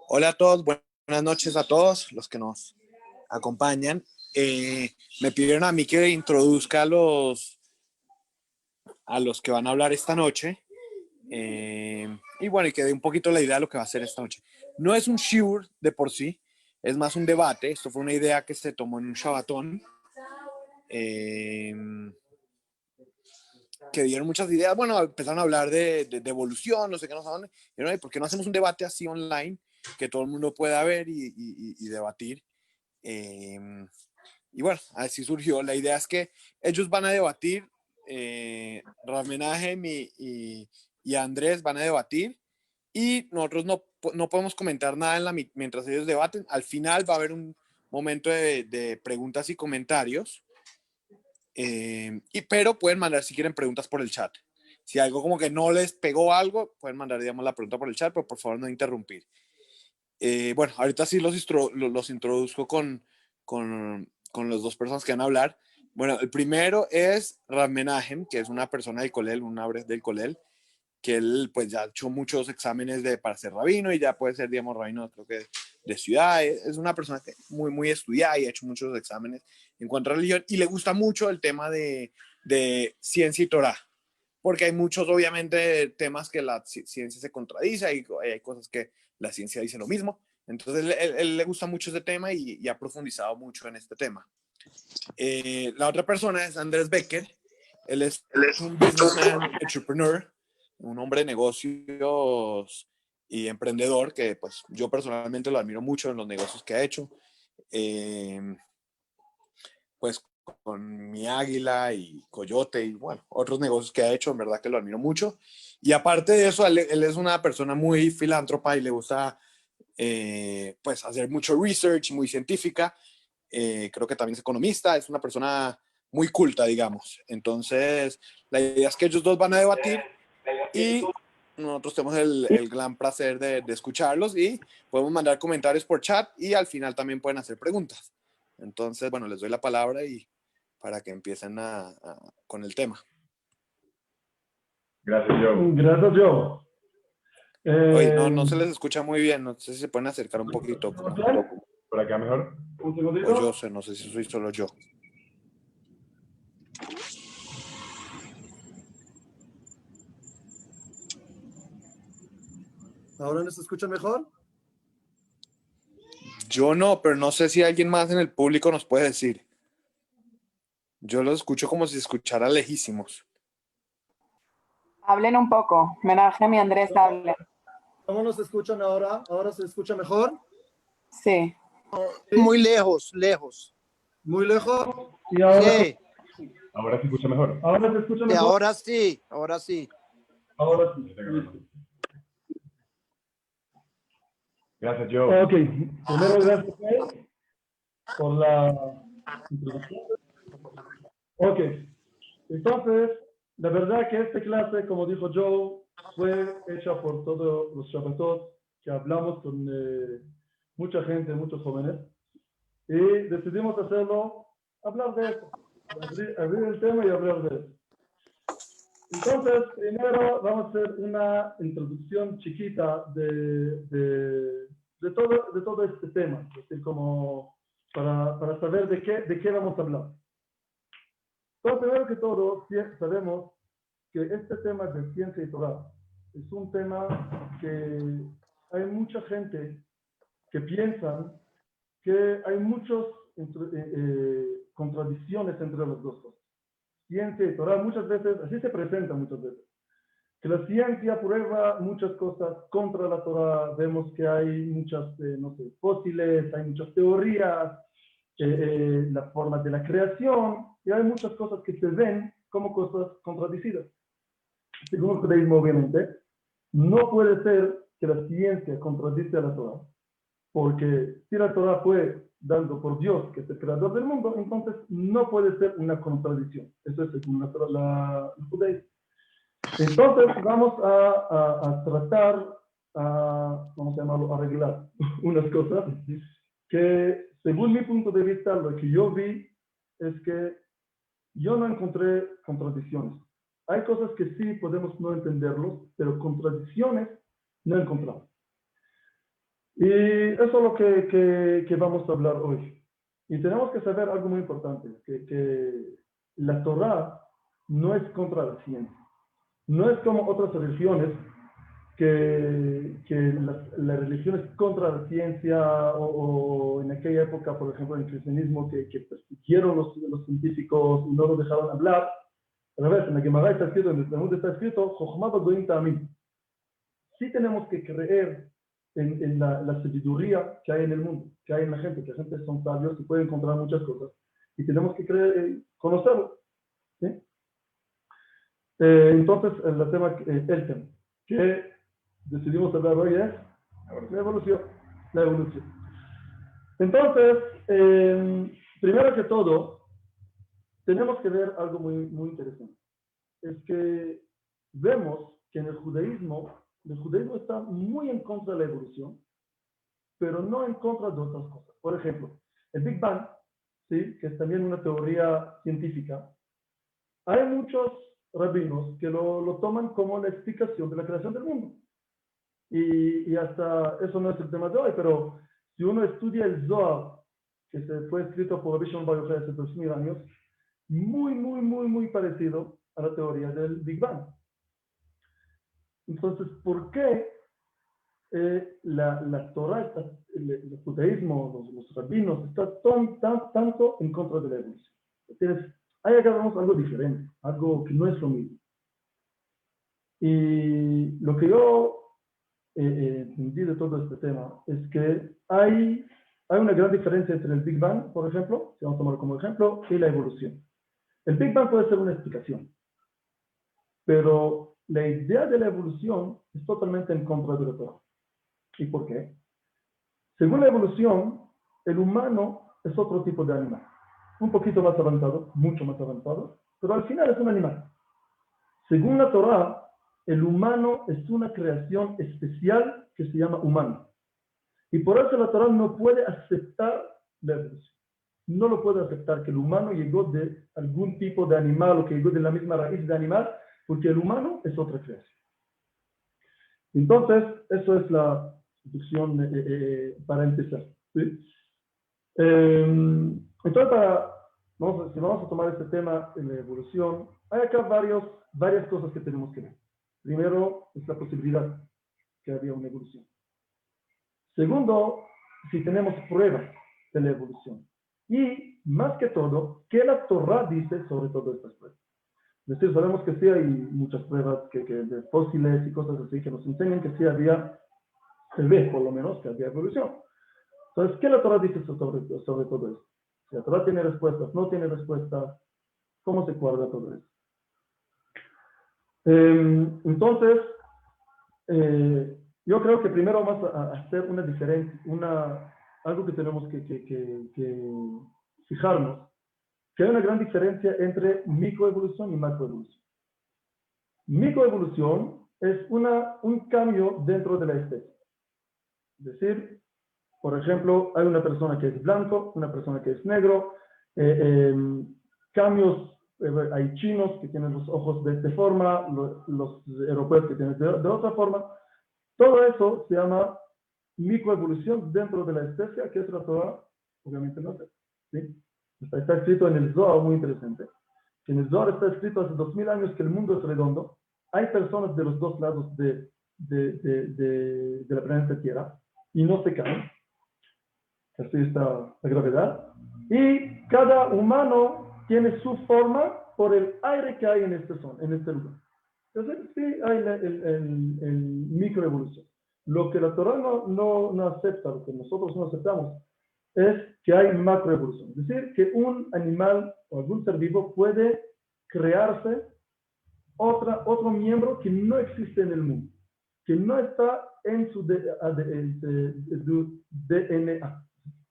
Hola a todos, buenas noches a todos los que nos acompañan. Me pidieron a mí que introduzca a los que van a hablar esta noche. Y bueno, y que dé un poquito la idea de lo que va a ser esta noche. No es un shiur de por sí, es más un debate. Esto fue una idea que se tomó en un Shabbatón. Que dieron muchas ideas. Bueno, empezaron a hablar de evolución, no sé qué, no sé dónde. Pero, ¿por qué no hacemos un debate así online que todo el mundo pueda ver y debatir? Y bueno, así surgió. La idea es que ellos van a debatir, Rav Menahem y Andrés van a debatir, y nosotros no podemos comentar nada mientras ellos debaten. Al final va a haber un momento de preguntas y comentarios, pero pueden mandar si quieren preguntas por el chat. Si algo como que no les pegó algo, pueden mandar, digamos, la pregunta por el chat, pero por favor no interrumpir. Bueno, ahorita sí los introduzco con las dos personas que van a hablar. Bueno, el primero es Rav Menahem, que es una persona del Colel, un abre del Colel, que él pues ya ha hecho muchos exámenes para ser rabino y ya puede ser, digamos, rabino, creo que de ciudad. Es una persona que muy estudiada y ha hecho muchos exámenes en cuanto a religión, y le gusta mucho el tema de ciencia y Torah, porque hay muchos, obviamente, temas que la ciencia se contradice, y hay cosas que la ciencia dice lo mismo. Entonces, él le gusta mucho ese tema y ha profundizado mucho en este tema. La otra persona es Andrés Becker. Él es un businessman, entrepreneur, un hombre de negocios y emprendedor que pues yo personalmente lo admiro mucho en los negocios que ha hecho. Pues con Mi Águila y Coyote y bueno, otros negocios que ha hecho, en verdad que lo admiro mucho. Y aparte de eso, él es una persona muy filántropa y le gusta pues hacer mucho research, muy científica. Creo que también es economista, es una persona muy culta, digamos. Entonces, la idea es que ellos dos van a debatir y nosotros tenemos el gran placer de escucharlos, y podemos mandar comentarios por chat y al final también pueden hacer preguntas. Entonces, bueno, les doy la palabra y para que empiecen con el tema. Gracias, Joe. Gracias, Joe. Oye, no se les escucha muy bien, no sé si se pueden acercar un poquito. ¿Por acá mejor? Un segundito. O yo sé, no sé si soy solo yo. ¿Ahora nos escucha mejor? Yo no, pero no sé si alguien más en el público nos puede decir. Yo los escucho como si escuchara lejísimos. Hablen un poco. Menahem y Andrés hablen. ¿Cómo nos escuchan ahora? ¿Ahora se escucha mejor? Sí. Muy lejos, lejos. ¿Muy lejos? ¿Y ahora? Sí. Ahora se escucha mejor. ¿Ahora se escucha Sí, mejor? ahora sí, ahora sí. Ahora sí. Gracias, Joe. Ok. Primero, gracias por la introducción. Ok. Entonces, la verdad que esta clase, como dijo Joe, fue hecha por todos los Shabbatot, que hablamos con mucha gente, muchos jóvenes, y decidimos hacerlo, hablar de eso, abrir el tema y hablar de eso. Entonces, primero vamos a hacer una introducción chiquita de todo este tema, es decir, como para saber de qué vamos a hablar. Entonces, primero que todo, sabemos que este tema de ciencia y Torah es un tema que hay mucha gente que piensa que hay muchas contradicciones entre las dos cosas. Ciencia y Torah muchas veces, así se presenta muchas veces, que la ciencia prueba muchas cosas contra la Torah. Vemos que hay muchas, no sé, fósiles, hay muchas teorías, las formas de la creación, y hay muchas cosas que se ven como cosas contradicidas. Según el judaísmo, obviamente, no puede ser que la ciencia contradice a la Torah, porque si la Torah fue dado por Dios, que es el creador del mundo, entonces no puede ser una contradicción. Eso es según el judaísmo. Entonces vamos a tratar, vamos a llamarlo, arreglar unas cosas que, según mi punto de vista, lo que yo vi es que yo no encontré contradicciones. Hay cosas que sí podemos no entenderlos, pero contradicciones no encontramos. Y eso es lo que vamos a hablar hoy. Y tenemos que saber algo muy importante, que la Torá no es contra la ciencia. No es como otras religiones, que la religión es contra la ciencia, o en aquella época, por ejemplo, en el cristianismo, que persiguieron los científicos y no los dejaron hablar. A la vez, en la Gemara está escrito, en el Talmud está escrito, "Jochma Bagoim Ta'amim". Sí tenemos que creer en la sabiduría que hay en el mundo, que hay en la gente, que la gente son sabios y pueden encontrar muchas cosas. Y tenemos que creer, conocerlo. ¿Sí? Entonces, el tema que decidimos hablar hoy es la evolución. La evolución. Entonces, primero que todo, tenemos que ver algo muy, muy interesante. Es que vemos que en el judaísmo está muy en contra de la evolución, pero no en contra de otras cosas. Por ejemplo, el Big Bang, ¿sí? Que es también una teoría científica. Hay muchos rabinos que lo toman como la explicación de la creación del mundo. Y hasta, eso no es el tema de hoy, pero si uno estudia el Zohar, que fue escrito por Rabbi Shimon Bar Yochai hace 2000 años, muy parecido a la teoría del Big Bang. Entonces, ¿por qué la Torah, el judaísmo, los rabinos, está tanto en contra de la evolución? Ahí agarramos algo diferente, algo que no es lo mismo. Y lo que yo entendí de todo este tema es que hay una gran diferencia entre el Big Bang, por ejemplo, si vamos a tomar como ejemplo, y la evolución. El Big Bang puede ser una explicación, pero la idea de la evolución es totalmente en contra de la Torah. ¿Y por qué? Según la evolución, el humano es otro tipo de animal. Un poquito más avanzado, mucho más avanzado, pero al final es un animal. Según la Torah, el humano es una creación especial que se llama humano. Y por eso la Torah no puede aceptar la evolución. No lo puede aceptar que el humano llegó de algún tipo de animal o que llegó de la misma raíz de animal, porque el humano es otra creación. Entonces, eso es la introducción para empezar. ¿Sí? Entonces, si vamos a tomar este tema en la evolución, hay acá varias cosas que tenemos que ver. Primero, es la posibilidad que había una evolución. Segundo, si tenemos pruebas de la evolución. Y, más que todo, ¿qué la Torah dice sobre todas estas pruebas? Es decir, sabemos que sí hay muchas pruebas de fósiles y cosas así que nos enseñan que sí había, se ve por lo menos, que había evolución. Entonces, ¿qué la Torah dice sobre todo esto? Si la Torah tiene respuestas, no tiene respuestas, ¿cómo se guarda todo eso? Entonces, yo creo que primero vamos a hacer una diferencia, algo que tenemos que fijarnos, que hay una gran diferencia entre microevolución y macroevolución. Microevolución es un cambio dentro de la especie. Es decir, por ejemplo, hay una persona que es blanco, una persona que es negro, cambios, hay chinos que tienen los ojos de esta forma, los europeos que tienen de otra forma. Todo eso se llama microevolución dentro de la especie, que es la Torah, obviamente no sé. ¿Sí? Está escrito en el Zohar, muy interesante. En el Zohar está escrito hace 2000 años que el mundo es redondo. Hay personas de los dos lados de la planeta Tierra y no se caen. Así está la gravedad. Y cada humano tiene su forma por el aire que hay en este lugar. Entonces, sí hay el microevolución. Lo que la Torah no acepta, lo que nosotros no aceptamos, es que hay macroevolución. Es decir, que un animal o algún ser vivo puede crearse otro miembro que no existe en el mundo, que no está en su DNA,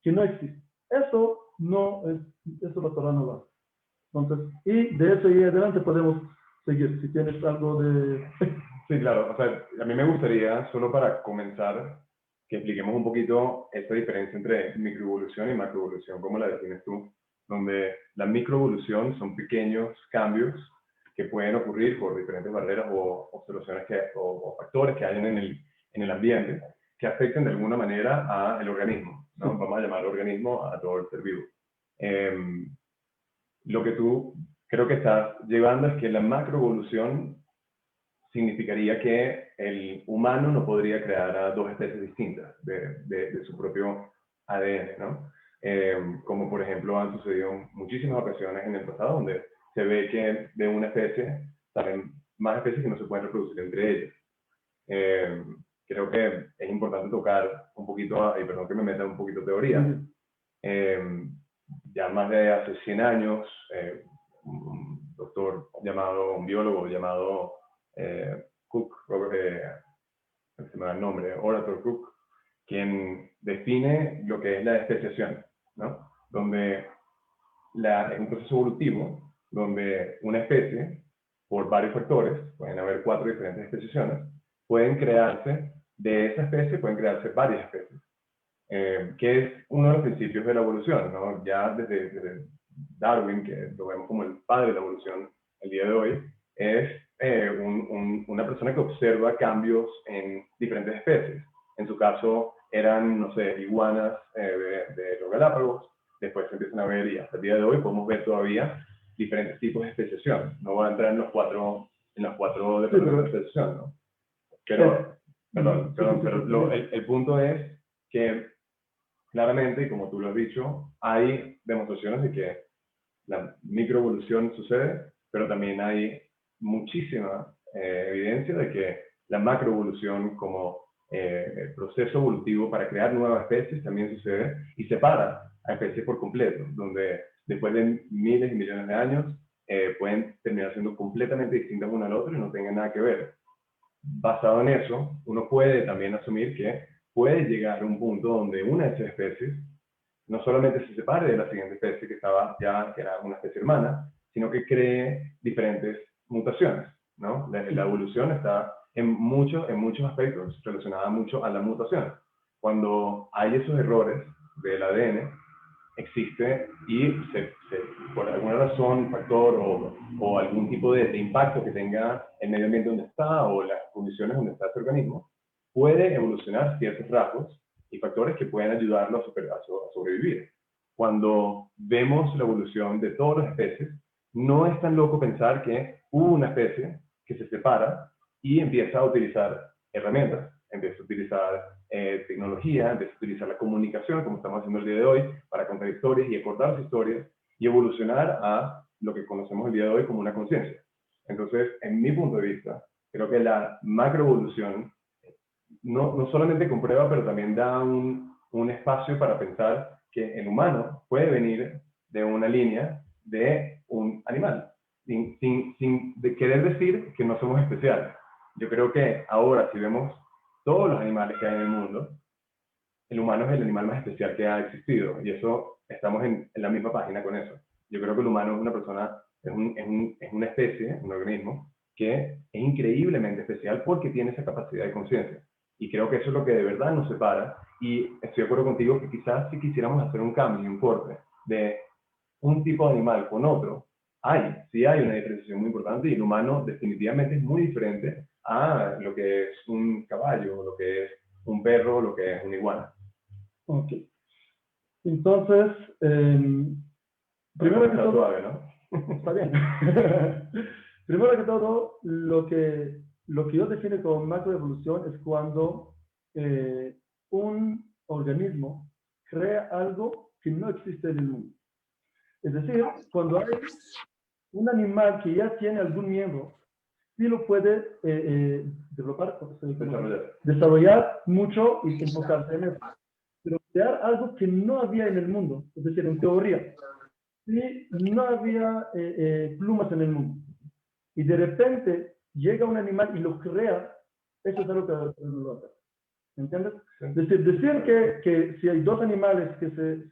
que no existe. Eso la Torah no lo hace. Entonces, y de eso y adelante podemos seguir, si tienes algo de... Sí, claro. O sea, a mí me gustaría, solo para comenzar, que expliquemos un poquito esta diferencia entre microevolución y macroevolución. ¿Cómo la defines tú? Donde la microevolución son pequeños cambios que pueden ocurrir por diferentes barreras o soluciones o factores que hay en el ambiente, que afecten de alguna manera al organismo, ¿no? Vamos a llamar organismo a todo el ser vivo. Lo que tú creo que estás llevando es que la macroevolución significaría que el humano no podría crear a dos especies distintas de su propio ADN, ¿no? Como por ejemplo han sucedido en muchísimas ocasiones en el pasado, donde se ve que de una especie salen más especies que no se pueden reproducir entre ellas. Creo que es importante tocar un poquito, y perdón que me meta un poquito de teoría, ya más de hace 100 años, un doctor llamado, un biólogo llamado Cook, se me da el nombre, Horace Cook, quien define lo que es la especiación, ¿no? Donde es un proceso evolutivo donde una especie, por varios factores, pueden haber 4 diferentes especiaciones, pueden crearse, de esa especie pueden crearse varias especies, que es uno de los principios de la evolución, ¿no? Ya desde Darwin, que lo vemos como el padre de la evolución el día de hoy, es una persona que observa cambios en diferentes especies. En su caso eran, no sé, iguanas de los Galápagos, después se empiezan a ver, y hasta el día de hoy podemos ver todavía diferentes tipos de especiación. No voy a entrar en los cuatro departamentos de especiación, ¿no? Pero el punto es que claramente, y como tú lo has dicho, hay demostraciones de que la microevolución sucede, pero también hay muchísima evidencia de que la macroevolución como proceso evolutivo para crear nuevas especies también sucede y separa a especies por completo, donde después de miles y millones de años pueden terminar siendo completamente distintas una al otro y no tengan nada que ver. Basado en eso, uno puede también asumir que puede llegar a un punto donde una de esas especies no solamente se separe de la siguiente especie que era una especie hermana, sino que cree diferentes mutaciones, ¿no? La evolución está en muchos aspectos relacionada mucho a la mutación. Cuando hay esos errores del ADN, existe y por alguna razón, factor o algún tipo de impacto que tenga el medio ambiente donde está o las condiciones donde está ese organismo, puede evolucionar ciertos rasgos y factores que pueden ayudarlo a sobrevivir. Cuando vemos la evolución de todas las especies, no es tan loco pensar que hubo una especie que se separa y empieza a utilizar herramientas, empieza a utilizar tecnología, empieza a utilizar la comunicación, como estamos haciendo el día de hoy, para contar historias y acordar las historias y evolucionar a lo que conocemos el día de hoy como una conciencia. Entonces, en mi punto de vista, creo que la macroevolución no solamente comprueba, pero también da un espacio para pensar que el humano puede venir de una línea de un animal, sin querer decir que no somos especiales. Yo creo que ahora, si vemos todos los animales que hay en el mundo, el humano es el animal más especial que ha existido, y eso, estamos en la misma página con eso. Yo creo que el humano es una persona, es una especie, un organismo, que es increíblemente especial porque tiene esa capacidad de conciencia. Y creo que eso es lo que de verdad nos separa, y estoy de acuerdo contigo que quizás si quisiéramos hacer un cambio y un corte de un tipo de animal con otro, sí hay una diferenciación muy importante, y el humano definitivamente es muy diferente a lo que es un caballo, lo que es un perro, lo que es una iguana. Ok. Entonces, primero que todo... Suave, ¿no? Está bien. Primero que todo, lo que yo defino como macroevolución es cuando un organismo crea algo que no existe en el mundo. Es decir, cuando hay un animal que ya tiene algún miembro, sí lo puede desarrollar mucho y enfocarse en eso. Pero crear algo que no había en el mundo, es decir, en teoría, sí, no había plumas en el mundo, y de repente llega un animal y lo crea, eso es algo que no lo hace. ¿Me entiendes? Es decir que si hay dos animales que se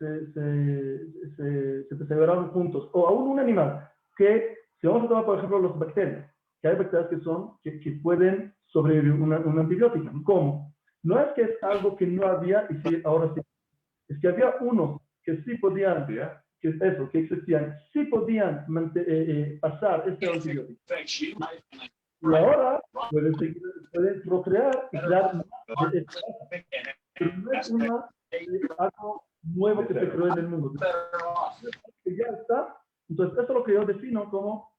perseveraron juntos, o aún un animal que, si vamos a tomar por ejemplo las bacterias, que hay bacterias que pueden sobrevivir un antibiótico. ¿Cómo? No es que es algo que no había y sí, ahora sí. Es que había unos que sí podían, que existían, sí podían pasar este antibiótico. Y ahora pueden procrear y crear. algo nuevo que se creó en el mundo. Que ya está, entonces eso es lo que yo defino como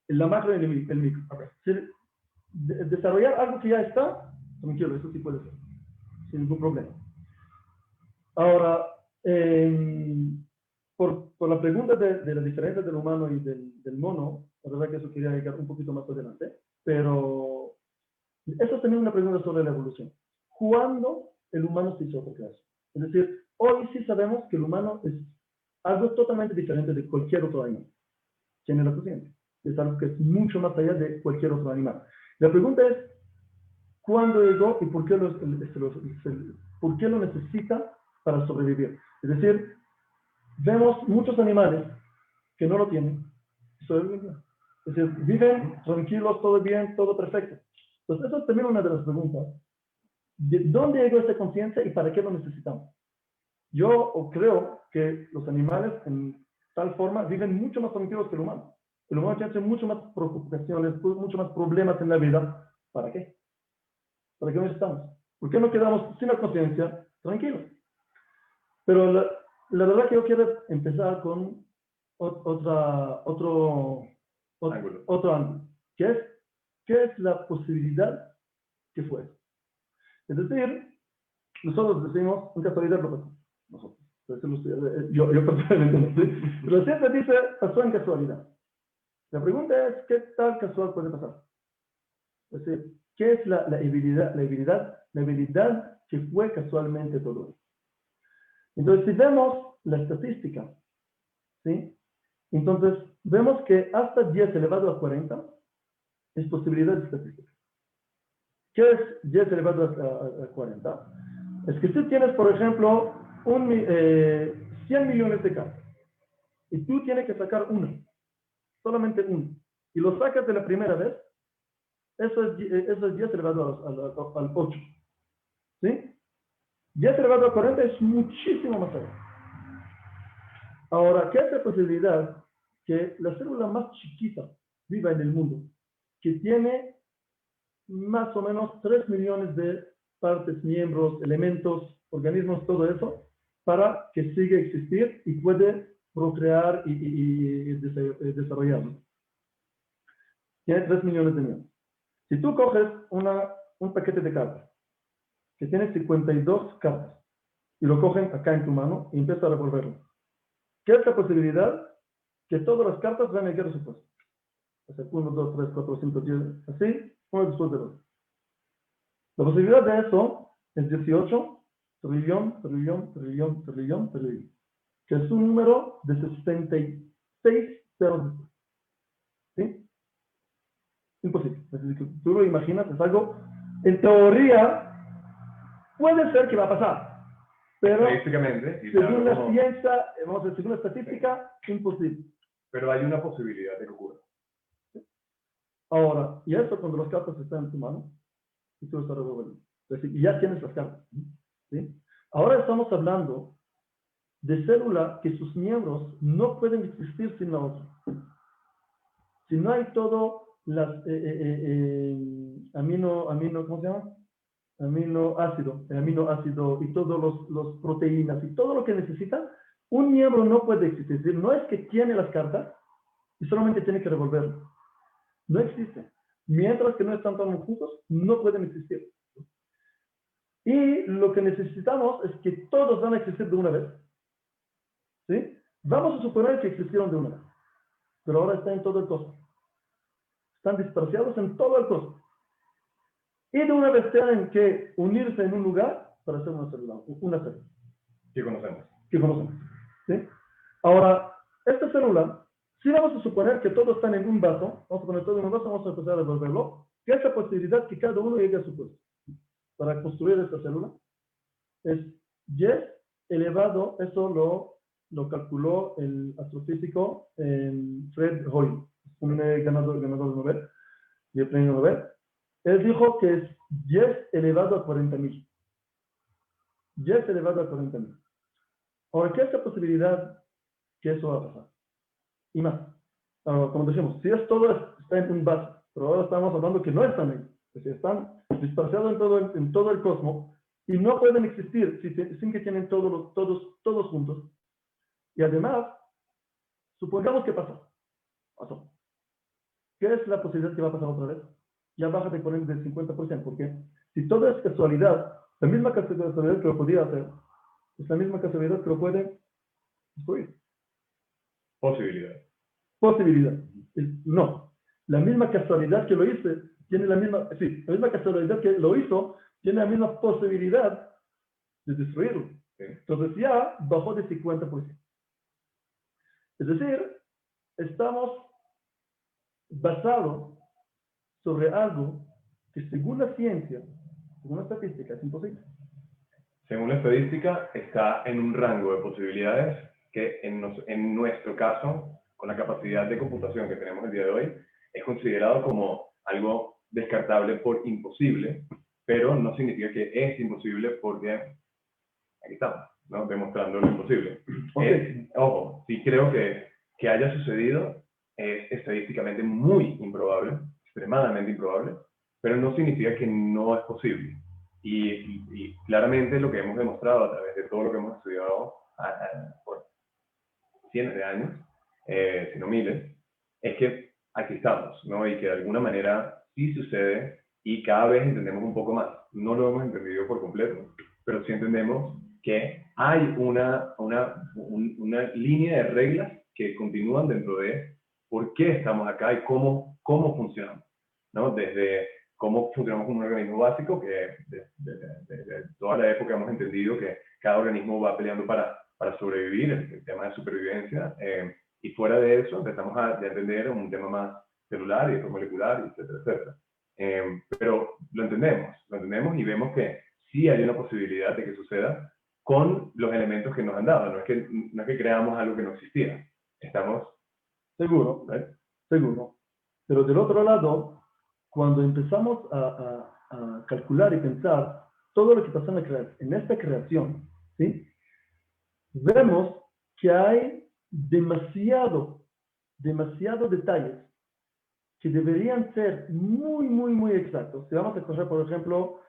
la macro y el micro. Desarrollar algo que ya está, tranquilo, eso sí puede ser, sin ningún problema. Ahora, por la pregunta de la diferencia del humano y del mono, la verdad que eso quería llegar un poquito más adelante, pero eso es también una pregunta sobre la evolución. ¿Cuándo el humano se hizo procrear? Es decir, hoy sí sabemos que el humano es algo totalmente diferente de cualquier otro animal. Tiene la conciencia. Es algo que es mucho más allá de cualquier otro animal. La pregunta es, ¿cuándo llegó y por qué lo necesita para sobrevivir? Es decir, vemos muchos animales que no lo tienen y sobreviven. Es decir, viven tranquilos, todo bien, todo perfecto. Entonces, eso es también una de las preguntas. ¿De dónde llegó esa conciencia y para qué lo necesitamos? Yo creo que los animales, en tal forma, viven mucho más tranquilos que el humano. El humano tiene mucho más preocupaciones, mucho más problemas en la vida. ¿Para qué? ¿Para qué necesitamos? ¿Por qué no quedamos sin la conciencia tranquilos? Pero la verdad que yo quiero empezar con otro ángulo. ¿Qué es la posibilidad que fue? Es decir, nosotros decimos, en casualidad lo pasó. Nosotros. Yo personalmente no sé. Pero siempre dice, pasó en casualidad. La pregunta es, ¿qué tal casual puede pasar? Es decir, ¿qué es la habilidad que fue casualmente todo esto? Entonces, si vemos la estadística, ¿sí? Entonces, vemos que hasta 10 elevado a 40 es posibilidad estadística. ¿Qué es 10 elevado a 40? Es que tú tienes, por ejemplo, 100 millones de cartas y tú tienes que sacar uno, solamente uno, y lo sacas de la primera vez, eso es 10 elevado al 8. ¿Sí? 10 elevado a 40 es muchísimo más allá. Ahora, ¿qué es la posibilidad que la célula más chiquita viva en el mundo, que tiene más o menos 3 millones de partes, miembros, elementos, organismos, todo eso, para que siga existir y puede procrear y desarrollarlo? Tiene 3 millones de miembros. Si tú coges un paquete de cartas que tiene 52 cartas y lo cogen acá en tu mano y empiezas a revolverlo, ¿qué es la posibilidad? Que todas las cartas van a llegar a su puesto. O sea, 1, 2, 3, 4, 5, 10, así, uno después del otro. La posibilidad de eso es 18 trillón, trillón, que es un número de 66 ceros después. ¿Sí? Imposible. Es decir, que tú lo imaginas, es algo, en teoría, puede ser que va a pasar, pero según la ciencia, vamos a decir, según la estadística, imposible. Pero hay una posibilidad de que ocurra. Ahora, y eso cuando las cartas están en tu mano, y tú estás revolviendo. Es decir, ya tienes las cartas. ¿Sí? Ahora estamos hablando de célula que sus miembros no pueden existir sin la otra. Si no hay todo las ¿cómo se llama? Aminoácido y todos los proteínas y todo lo que necesitan, un miembro no puede existir. Es decir, no es que tiene las cartas y solamente tiene que revolverlo. No existe. Mientras que no están todos juntos, no pueden existir. Y lo que necesitamos es que todos van a existir de una vez. ¿Sí? Vamos a suponer que existieron de una vez. Pero ahora están en todo el cosmos. Están dispersados en todo el cosmos. Y de una vez tienen que unirse en un lugar para hacer una célula. Que conocemos. ¿Sí? Ahora, esta célula, si vamos a suponer que todos están en un vaso, vamos a poner todo en un vaso, vamos a empezar a revolverlo, que esa posibilidad que cada uno llegue a su puesto para construir esta célula es 10 elevado, eso lo calculó el astrofísico Fred Hoyle, un ganador de Nobel, de premio Nobel. Él dijo que es 10 elevado a 40.000. 10 elevado a 40.000. Ahora, ¿qué es la posibilidad que eso va a pasar? Y más. Ahora, como decimos, si es todo está en un vaso, pero ahora estamos hablando que no están ahí. Es decir, están dispersados en todo el cosmos y no pueden existir sin que tienen todos juntos. Y además, supongamos que pasó. ¿Qué es la posibilidad que va a pasar otra vez? Ya baja de poner del 50%, porque si todo es casualidad, la misma casualidad que lo podía hacer, es la misma casualidad que lo puede destruir. Posibilidad. No. La misma casualidad que lo hice, tiene la misma casualidad que lo hizo, tiene la misma posibilidad de destruirlo. Entonces ya bajó de 50%. Es decir, estamos basados sobre algo que según la ciencia, según la estadística, es imposible. Según la estadística, está en un rango de posibilidades que en nuestro caso, con la capacidad de computación que tenemos el día de hoy, es considerado como algo descartable por imposible, pero no significa que es imposible porque aquí estamos, ¿no? Demostrando lo imposible. Ojo, sí creo que haya sucedido, es estadísticamente muy improbable, extremadamente improbable, pero no significa que no es posible. Y claramente lo que hemos demostrado a través de todo lo que hemos estudiado por cientos de años, si no miles, es que aquí estamos, ¿no? Y que de alguna manera sí sucede y cada vez entendemos un poco más. No lo hemos entendido por completo, pero sí entendemos que hay una línea de reglas que continúan dentro de por qué estamos acá y cómo funcionamos, ¿no? Desde cómo funcionamos como un organismo básico, que desde toda la época hemos entendido que cada organismo va peleando para sobrevivir, el tema de supervivencia, y fuera de eso empezamos a entender un tema más celular y después molecular, etcétera, etcétera. Pero lo entendemos y vemos que sí hay una posibilidad de que suceda con los elementos que nos han dado. No es que creamos algo que no existía. Estamos seguros, seguro. Pero del otro lado, cuando empezamos a calcular y pensar todo lo que pasó en esta creación, ¿sí? Vemos que hay demasiados detalles que deberían ser muy, muy, muy exactos. Si vamos a coger, por ejemplo,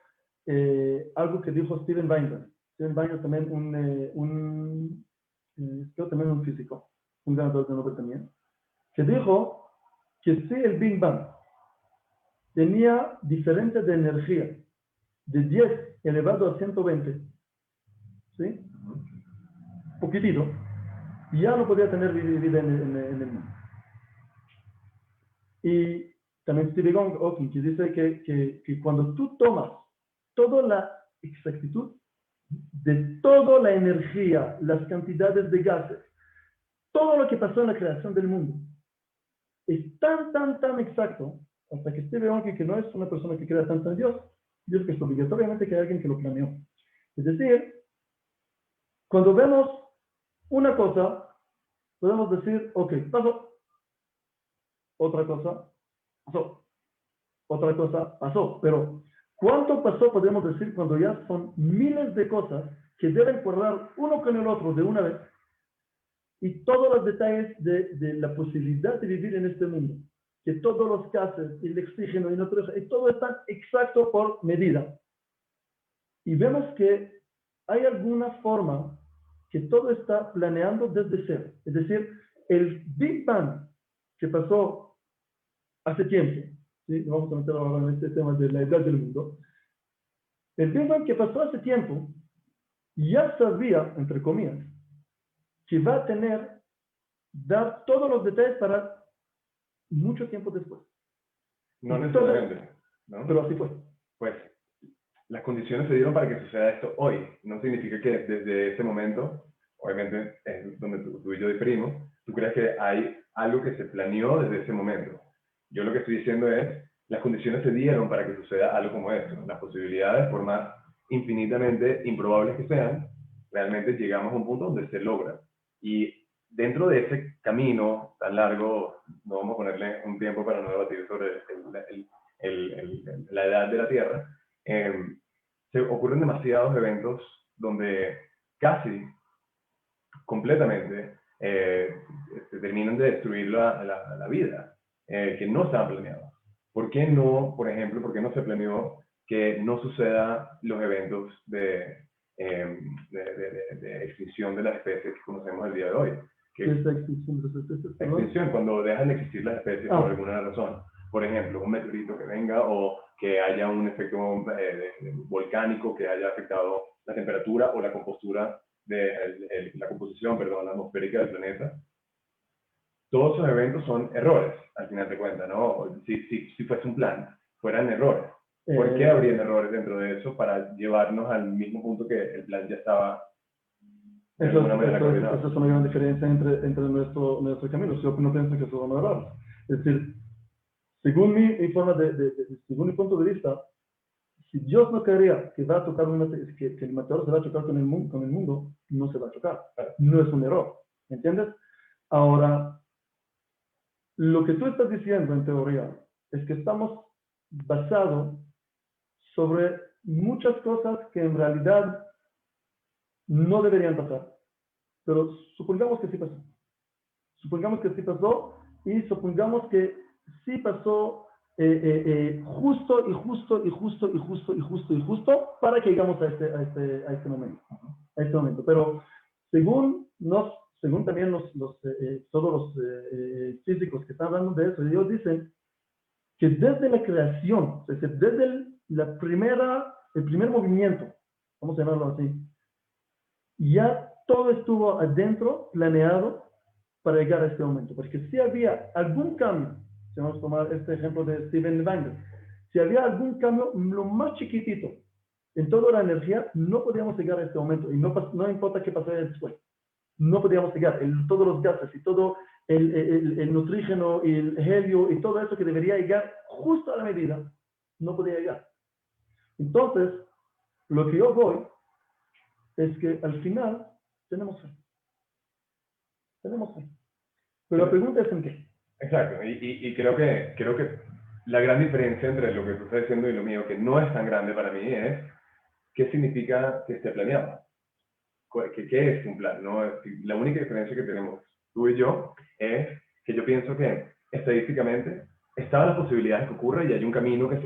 algo que dijo Steven Weinberg. Steven Weinberg también creo también un físico, un ganador de Nobel también, que dijo que si el Big Bang tenía diferencia de energía de 10 elevado a 120, ¿sí? Poquitito, ya no podía tener vida en el mundo. Y también Stephen Hawking, que dice que cuando tú tomas toda la exactitud de toda la energía, las cantidades de gases, todo lo que pasó en la creación del mundo, es tan exacto, hasta que Stephen Hawking, que no es una persona que crea tanto en Dios, Dios que es obligatoriamente que hay alguien que lo planeó. Es decir, cuando vemos una cosa, podemos decir, ok, pasó. Otra cosa pasó. Otra cosa pasó. Pero, ¿cuánto pasó podemos decir cuando ya son miles de cosas que deben correr uno con el otro de una vez? Y todos los detalles de la posibilidad de vivir en este mundo. Que todos los gases, el oxígeno y todo está exacto por medida. Y vemos que hay alguna forma que todo está planeando desde cero. Es decir, el Big Bang que pasó hace tiempo, ¿sí? Vamos a meter ahora en este tema de la edad del mundo. El Big Bang que pasó hace tiempo ya sabía, entre comillas, que va a dar todos los detalles para mucho tiempo después. no necesariamente, ¿no? Pero así fue. Pues las condiciones se dieron para que suceda esto hoy. No significa que desde ese momento, obviamente es donde tú y yo diferimos, tú crees que hay algo que se planeó desde ese momento. Yo lo que estoy diciendo es, las condiciones se dieron para que suceda algo como esto. Las posibilidades, por más infinitamente improbables que sean, realmente llegamos a un punto donde se logra. Y dentro de ese camino tan largo, no vamos a ponerle un tiempo para no debatir sobre la edad de la Tierra, se ocurren demasiados eventos donde casi completamente terminan de destruir la vida, que no estaban planeados. ¿Por qué no, por ejemplo, por qué no se planeó que no suceda los eventos de extinción de las especies que conocemos el día de hoy. ¿Qué es la extinción de las especies? Perdón. Extinción, cuando dejan de existir las especies por alguna razón. Por ejemplo, un meteorito que venga o que haya un efecto volcánico que haya afectado la temperatura o la compostura la composición, perdón, atmosférica del planeta. Todos esos eventos son errores, al final de cuentas, ¿no? Si fuese un plan, fueran errores. ¿Por qué habrían errores dentro de eso para llevarnos al mismo punto que el plan ya estaba de alguna manera coordinado? Esa es una gran diferencia entre nuestro camino. Yo no pienso que son errores. Es decir, según según mi punto de vista, si Dios no quería que va a tocar que el meteoro se va a chocar con el mundo, no se va a chocar. No es un error. ¿Entiendes? Ahora, lo que tú estás diciendo en teoría es que estamos basados sobre muchas cosas que en realidad no deberían pasar. Pero supongamos que sí pasó. Supongamos que sí pasó y supongamos que sí pasó justo para que llegamos a este momento. Pero según también todos los físicos que están hablando de eso, ellos dicen que desde la creación, es decir, desde el primer movimiento, vamos a llamarlo así, ya todo estuvo adentro, planeado para llegar a este momento. Porque si había algún cambio, si vamos a tomar este ejemplo de Steven Wagner, si había algún cambio, lo más chiquitito, en toda la energía, no podíamos llegar a este momento. Y no importa qué pasara después. No podíamos llegar. Todos los gases y todo el nitrógeno y el helio y todo eso que debería llegar justo a la medida, no podía llegar. Entonces, lo que yo voy es que al final tenemos fe. Tenemos fe. Pero la pregunta es en qué. Exacto, y creo que la gran diferencia entre lo que tú estás diciendo y lo mío, que no es tan grande para mí, es qué significa que esté planeado. ¿Qué es un plan? ¿No? La única diferencia que tenemos tú y yo es que yo pienso que estadísticamente están las posibilidades que ocurra y hay un camino que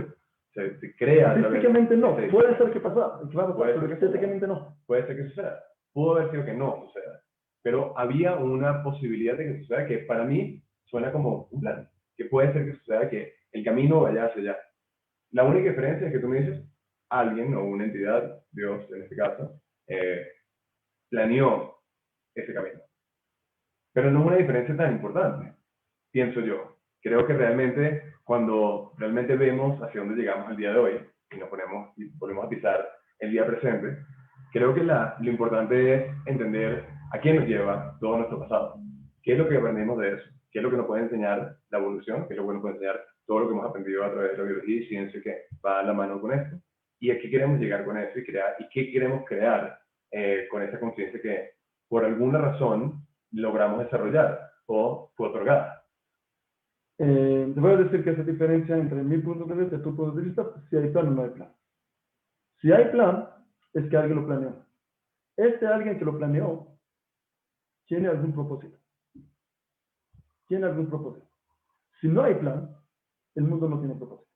se crea. Estadísticamente no. Puede ser que pasa. Pero estadísticamente no. Puede ser que suceda. Pudo haber sido que no suceda. Pero había una posibilidad de que suceda que para mí suena como un plan. Que puede ser que suceda que el camino vaya hacia allá. La única diferencia es que tú me dices, alguien o una entidad, Dios en este caso, planeó ese camino. Pero no es una diferencia tan importante, pienso yo. Creo que realmente, cuando realmente vemos hacia dónde llegamos el día de hoy, y nos ponemos y volvemos a pisar el día presente, creo que lo importante es entender a quién nos lleva todo nuestro pasado. ¿Qué es lo que aprendemos de eso? ¿Qué es lo que nos puede enseñar la evolución? ¿Qué es lo que nos puede enseñar todo lo que hemos aprendido a través de la biología y ciencia que va a la mano con esto? ¿Y a qué queremos llegar con eso? ¿Y qué queremos crear con esa conciencia que por alguna razón logramos desarrollar o fue otorgada? Te voy a decir que esa diferencia entre mi punto de vista y tu punto de vista, si hay plan o no hay plan. Si hay plan, es que alguien lo planeó. Alguien que lo planeó tiene algún propósito. Tiene algún propósito. Si no hay plan, el mundo no tiene propósito.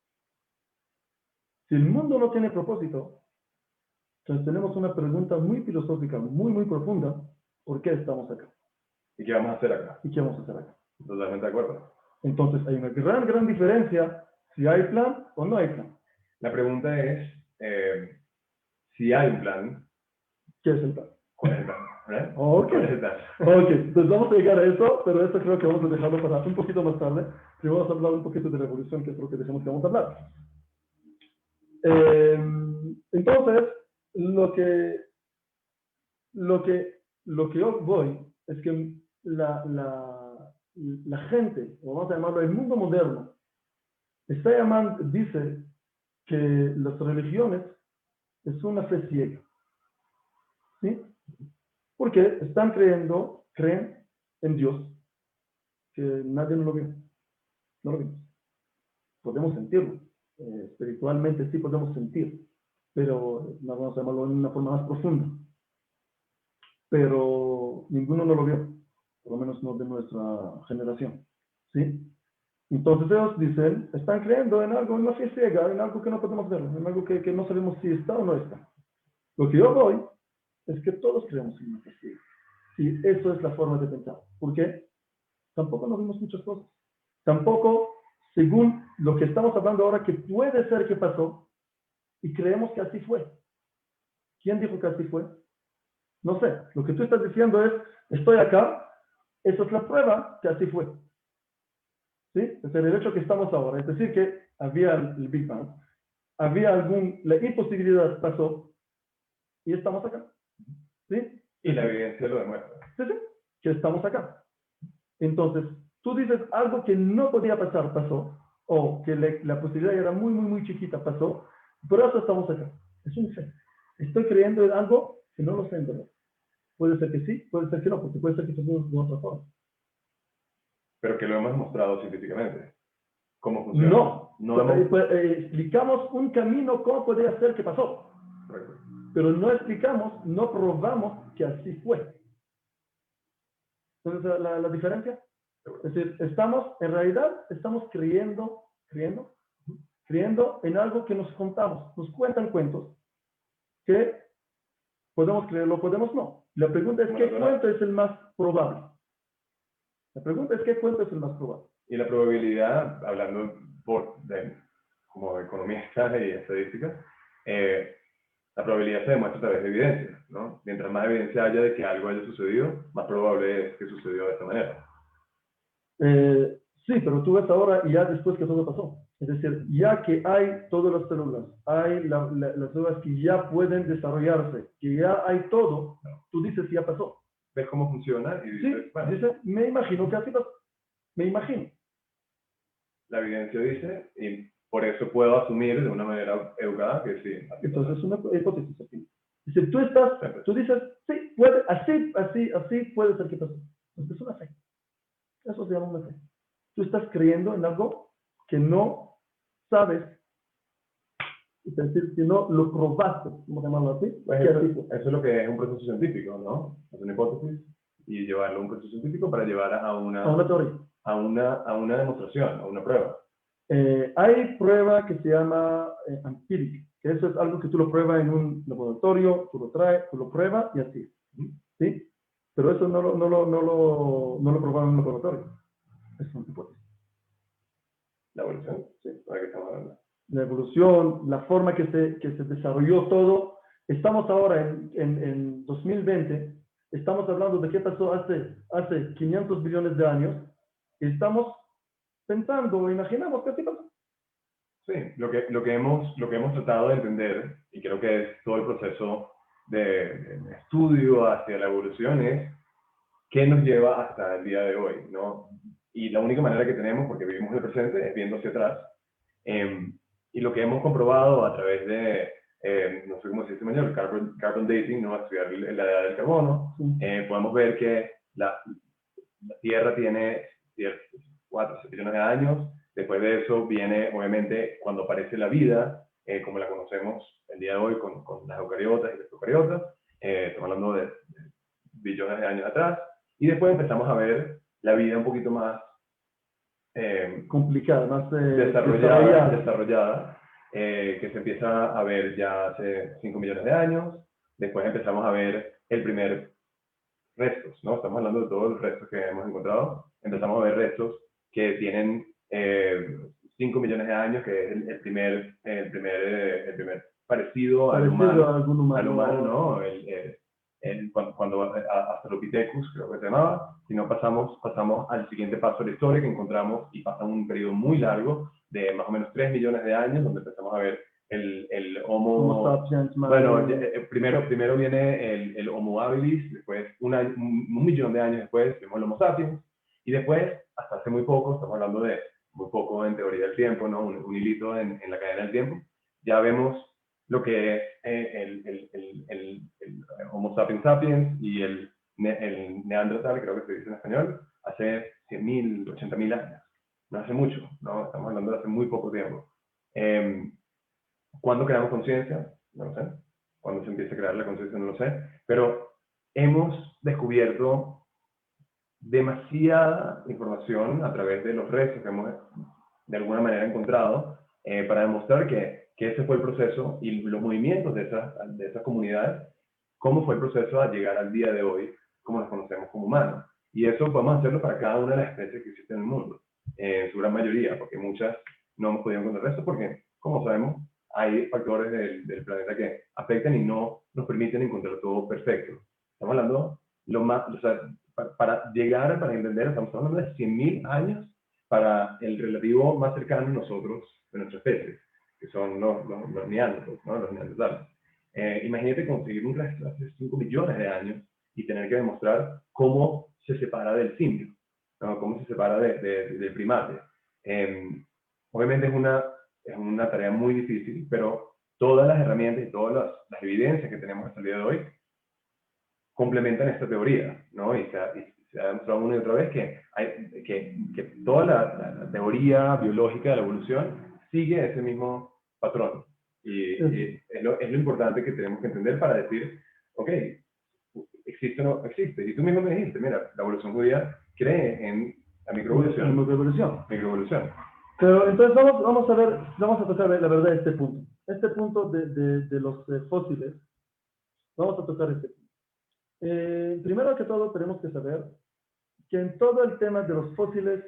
Si el mundo no tiene propósito, entonces tenemos una pregunta muy filosófica, muy, muy profunda. ¿Por qué estamos acá? ¿Y qué vamos a hacer acá? ¿Y qué vamos a hacer acá? Totalmente de acuerdo. Entonces hay una gran diferencia si hay plan o no hay plan. La pregunta es, si hay un plan, ¿Qué es el plan? ¿cuál es el plan? Ok. ¿Cuál es el plan? Ok, entonces vamos a llegar a eso, pero esto creo que vamos a dejarlo para un poquito más tarde. Primero vamos a hablar un poquito de la evolución, que es lo que decimos que vamos a hablar. Entonces, lo que yo voy es que la gente, o vamos a llamarlo el mundo moderno, dice que las religiones es una fe ciega. ¿Sí? Porque creen en Dios, que nadie no lo vio. No lo vimos. Podemos sentirlo. Espiritualmente sí podemos sentir, pero no vamos a llamarlo de una forma más profunda. Pero ninguno no lo vio, por lo menos no de nuestra generación. ¿Sí? Entonces ellos dicen, están creyendo en algo, en una fe ciega, en algo que no podemos ver, en algo que no sabemos si está o no está. Lo que yo voy es que todos creemos en una fe ciega. Y eso es la forma de pensar. ¿Por qué? Tampoco nos vimos muchas cosas. Tampoco, según lo que estamos hablando ahora, que puede ser que pasó, y creemos que así fue. ¿Quién dijo que así fue? No sé. Lo que tú estás diciendo es, estoy acá, eso es la prueba que así fue. ¿Sí? Es el hecho que estamos ahora. Es decir, que había el Big Bang, había la imposibilidad pasó, y estamos acá. ¿Sí? Y la evidencia lo demuestra. Sí, sí, que estamos acá. Entonces, tú dices algo que no podía pasar, pasó, o que la posibilidad era muy, muy, muy chiquita, pasó, por eso estamos acá. Es un fe. Estoy creyendo en algo que no lo sé en verdad. Puede ser que sí, puede ser que no, porque puede ser que pasó de otra forma. Pero que lo hemos demostrado científicamente. ¿Cómo funciona? No, No hemos... explicamos un camino cómo podría ser que pasó, Correcto. pero no explicamos, no probamos que así fue. Entonces, la diferencia, es decir, en realidad, estamos creyendo en algo que nos contamos, nos cuentan cuentos, que podemos creerlo, podemos no. La pregunta es, ¿qué cuento es el más probable? La pregunta es, ¿qué cuento es el más probable? Y la probabilidad, hablando como economista y estadística, la probabilidad se demuestra a través de evidencia, ¿no? Mientras más evidencia haya de que algo haya sucedido, más probable es que sucedió de esta manera. Sí, pero tú ves ahora y ya después que todo pasó. Es decir, ya que hay todas las células, hay las células que ya pueden desarrollarse, que ya hay todo, tú dices que ya pasó. Ves cómo funciona y dices, Sí, bueno, dices, me imagino que así pasó. Me imagino. la evidencia dice, y por eso puedo asumir de una manera educada que sí. Entonces es una hipótesis aquí. Dice, tú dices, sí, puede, así puede ser que pasó. Entonces es una fe. Eso se llama una fe. Tú estás creyendo en algo que no sabes, es decir, que no lo probaste, vamos a llamarlo así. Pues que eso, así fue. eso es lo que es un proceso científico, ¿no? Es una hipótesis y llevarlo a un proceso científico para llevar a una teoría. a una demostración, a una prueba. Hay prueba que se llama empírica, que eso es algo que tú lo pruebas en un laboratorio, tú lo traes, tú lo pruebas y así. ¿Sí? Pero eso no lo probaron en un laboratorio. Es una hipótesis. La evolución, sí, de la que estamos hablando. La evolución, la forma que se desarrolló todo. Estamos ahora en 2020, estamos hablando de qué pasó hace 500 billones de años. Estamos pensando, imaginamos que así pasó. Sí, lo que hemos tratado de entender, y creo que es todo el proceso de estudio hacia la evolución, es qué nos lleva hasta el día de hoy, ¿no? Y la única manera que tenemos, porque vivimos el presente, es viendo hacia atrás. Y lo que hemos comprobado a través de, no sé cómo se dice en español, carbon dating, ¿no? Estudiar la edad del carbono, podemos ver que la Tierra tiene 4 billones de años. Después de eso viene, obviamente, cuando aparece la vida, como la conocemos el día de hoy con las eucariotas y las procariotas. Estamos hablando de billones de años atrás. Y después empezamos a ver la vida un poquito más complicada, más desarrollada, que se empieza a ver ya hace 5 millones de años. Después empezamos a ver el primer restos, ¿no? Estamos hablando de todos los restos que hemos encontrado. Empezamos a ver restos que tienen 5 millones de años, que es el primer parecido al humano, ¿no? Cuando Australopithecus, creo que se llamaba, si no pasamos al siguiente paso de la historia que encontramos y pasa un periodo muy largo de más o menos 3 millones de años, donde empezamos a ver el Homo sapiens. Bueno, primero viene el Homo habilis, después un millón de años después vemos el Homo sapiens, y después, hasta hace muy poco, estamos hablando de muy poco en teoría del tiempo, ¿no? Un hilito en la cadena del tiempo, ya vemos lo que es el Homo sapiens sapiens y el Neandertal, creo que se dice en español, hace 100.000, 80.000 años. No hace mucho, ¿no? Estamos hablando de hace muy poco tiempo. ¿Cuándo creamos conciencia? No lo sé. ¿Cuándo se empieza a crear la conciencia? No lo sé. Pero hemos descubierto demasiada información a través de los restos que hemos de alguna manera encontrado para demostrar que ese fue el proceso y los movimientos de esas comunidades, cómo fue el proceso a llegar al día de hoy, como nos conocemos como humanos. Y eso podemos hacerlo para cada una de las especies que existen en el mundo, en su gran mayoría, porque muchas no hemos podido encontrar eso porque, como sabemos, hay factores del planeta que afectan y no nos permiten encontrar todo perfecto. Estamos hablando, o sea, para llegar, para entender, estamos hablando de 100.000 años para el relativo más cercano a nosotros, de nuestra especie, que son los neandertales, ¿no? Los neandertales. Imagínate conseguir un rastro hace 5 millones de años y tener que demostrar cómo se separa del simio, ¿no? Cómo se separa del primate. Obviamente es una tarea muy difícil, pero todas las herramientas y todas las evidencias que tenemos hasta el día de hoy complementan esta teoría, ¿no? Y se ha demostrado una y otra vez que toda la teoría biológica de la evolución sigue ese mismo patrón. Y es lo importante que tenemos que entender para decir, ok, existe o no existe. Y tú mismo me dijiste, mira, la evolución judía cree en la microevolución. Microevolución. Pero entonces vamos a tocar la verdad este punto. Este punto de los fósiles, vamos a tocar este punto. Primero que todo tenemos que saber que en todo el tema de los fósiles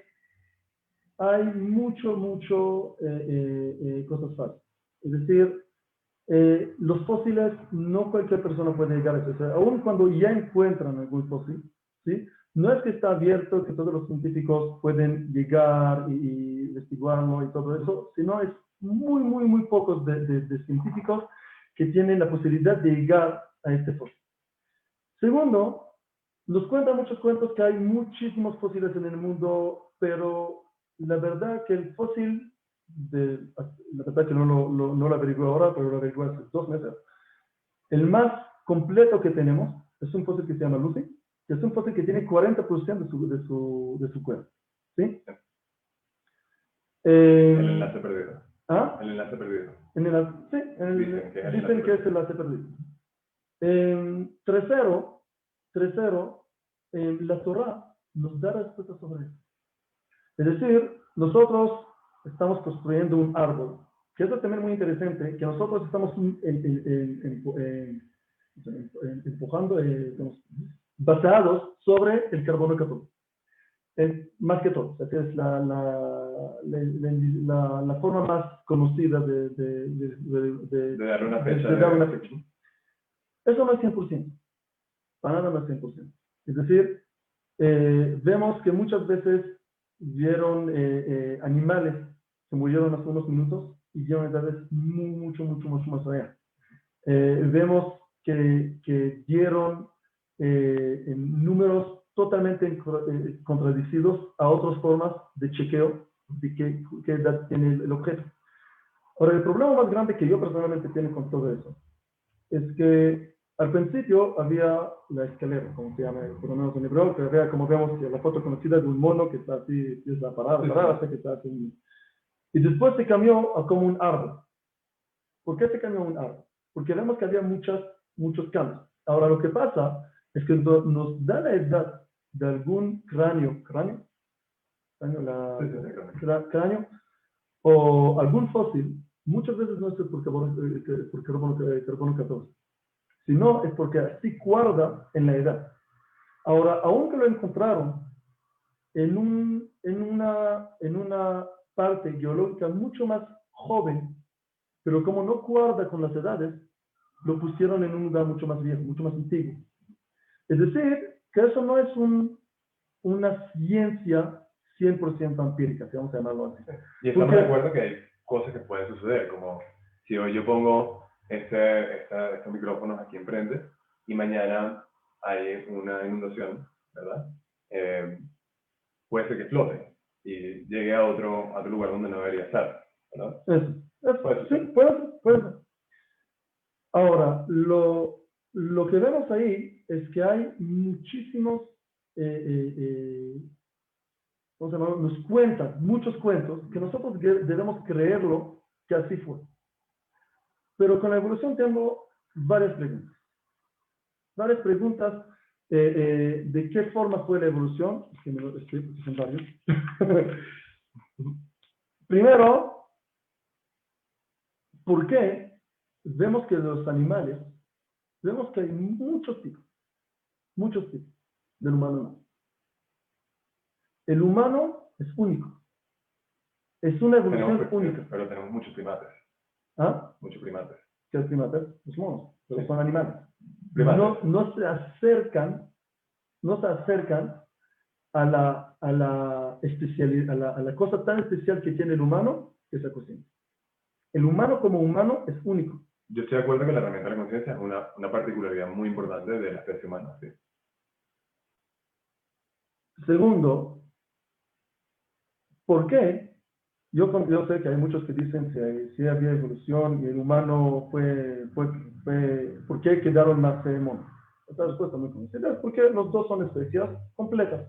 hay mucho cosas falsas. Es decir, los fósiles no cualquier persona puede llegar a eso. O sea, aun cuando ya encuentran algún fósil, ¿sí? No es que está abierto, que todos los científicos pueden llegar y investigarlo y todo eso, sino es muy pocos de científicos que tienen la posibilidad de llegar a este fósil. Segundo, nos cuentan muchos cuentos que hay muchísimos fósiles en el mundo, pero la verdad que el fósil, la verdad que no lo averigué ahora, pero lo averigué hace 2 meses, el más completo que tenemos es un fósil que se llama Lucy, que es un fósil que tiene 40% de su cuerpo. ¿Sí? El enlace perdido. ¿Ah? El enlace perdido. Sí, dicen que es el enlace perdido. Tercero, la Torá nos da respuestas sobre eso. Es decir, nosotros estamos construyendo un árbol, que eso también es muy interesante, que nosotros estamos empujando, basados sobre el carbono 14. Más que todo, o sea, que es la forma más conocida de darle una fecha. Eso no es 100%. Para nada no es 100%. Es decir, vemos que muchas veces vieron animales que murieron hace unos minutos y dieron edades mucho más allá. Vemos que dieron en números totalmente contradicidos a otras formas de chequeo de qué edad tiene el objeto. Ahora, el problema más grande que yo personalmente tengo con todo eso es que al principio había la escalera, como se llama, por lo menos en hebreo, que había, como vemos, la foto conocida de un mono que está así, empieza a parar, hasta que está así. Y después se cambió a como un árbol. ¿Por qué se cambió a un árbol? Porque vemos que había muchos cambios. Ahora, lo que pasa es que nos da la edad de algún cráneo o algún fósil, muchas veces no es por carbono 14, sino es porque así guarda en la edad. Ahora, aunque lo encontraron en una parte geológica mucho más joven, pero como no guarda con las edades, lo pusieron en un lugar mucho más viejo, mucho más antiguo. Es decir, que eso no es una ciencia 100% empírica, si vamos a llamarlo así. Y estamos de acuerdo que hay cosas que pueden suceder, como si hoy yo pongo estos micrófonos aquí enfrente y mañana hay una inundación, ¿verdad? Puede ser que flote y llegue a otro lugar donde no debería estar, ¿verdad? Puede ser. Ahora, lo que vemos ahí es que hay muchísimos, muchos cuentos que nosotros debemos creerlo que así fue. Pero con la evolución tengo varias preguntas. ¿De qué forma fue la evolución? Es que me lo estoy porque son varios. Primero, ¿por qué vemos que los animales, vemos que hay muchos tipos del humano no? El humano es único. Es una evolución única. Pero tenemos muchos primates. ¿Ah? Muchos primates. ¿Qué es primates? Los monos, pero Sí. son animales. Primates. No se acercan a la especialidad, a la cosa tan especial que tiene el humano, que es la conciencia. El humano como humano es único. Yo estoy de acuerdo que la herramienta de la conciencia es una particularidad muy importante de la especie humana. Sí. Segundo, ¿por qué? Yo sé que hay muchos que dicen que si había evolución y el humano ¿por qué quedaron más monos? Esta respuesta muy conocida es porque los dos son especies completas.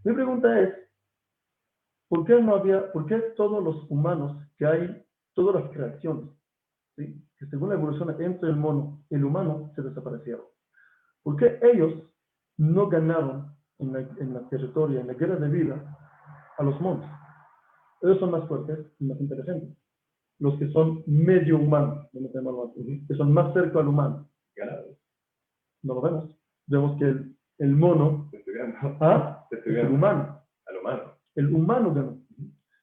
Mi pregunta es, ¿por qué todos los humanos que hay, todas las creaciones, ¿sí?, que según la evolución entre el mono y el humano se desaparecieron? ¿Por qué ellos no ganaron en la territoria, en la guerra de vida, a los monos? Ellos son más fuertes y más inteligentes. Los que son medio humanos, que son más cerca al humano. Ganados. No lo vemos. Vemos que el mono Te estoy viendo. Te estoy es el viendo. humano. Al humano. El humano ganó.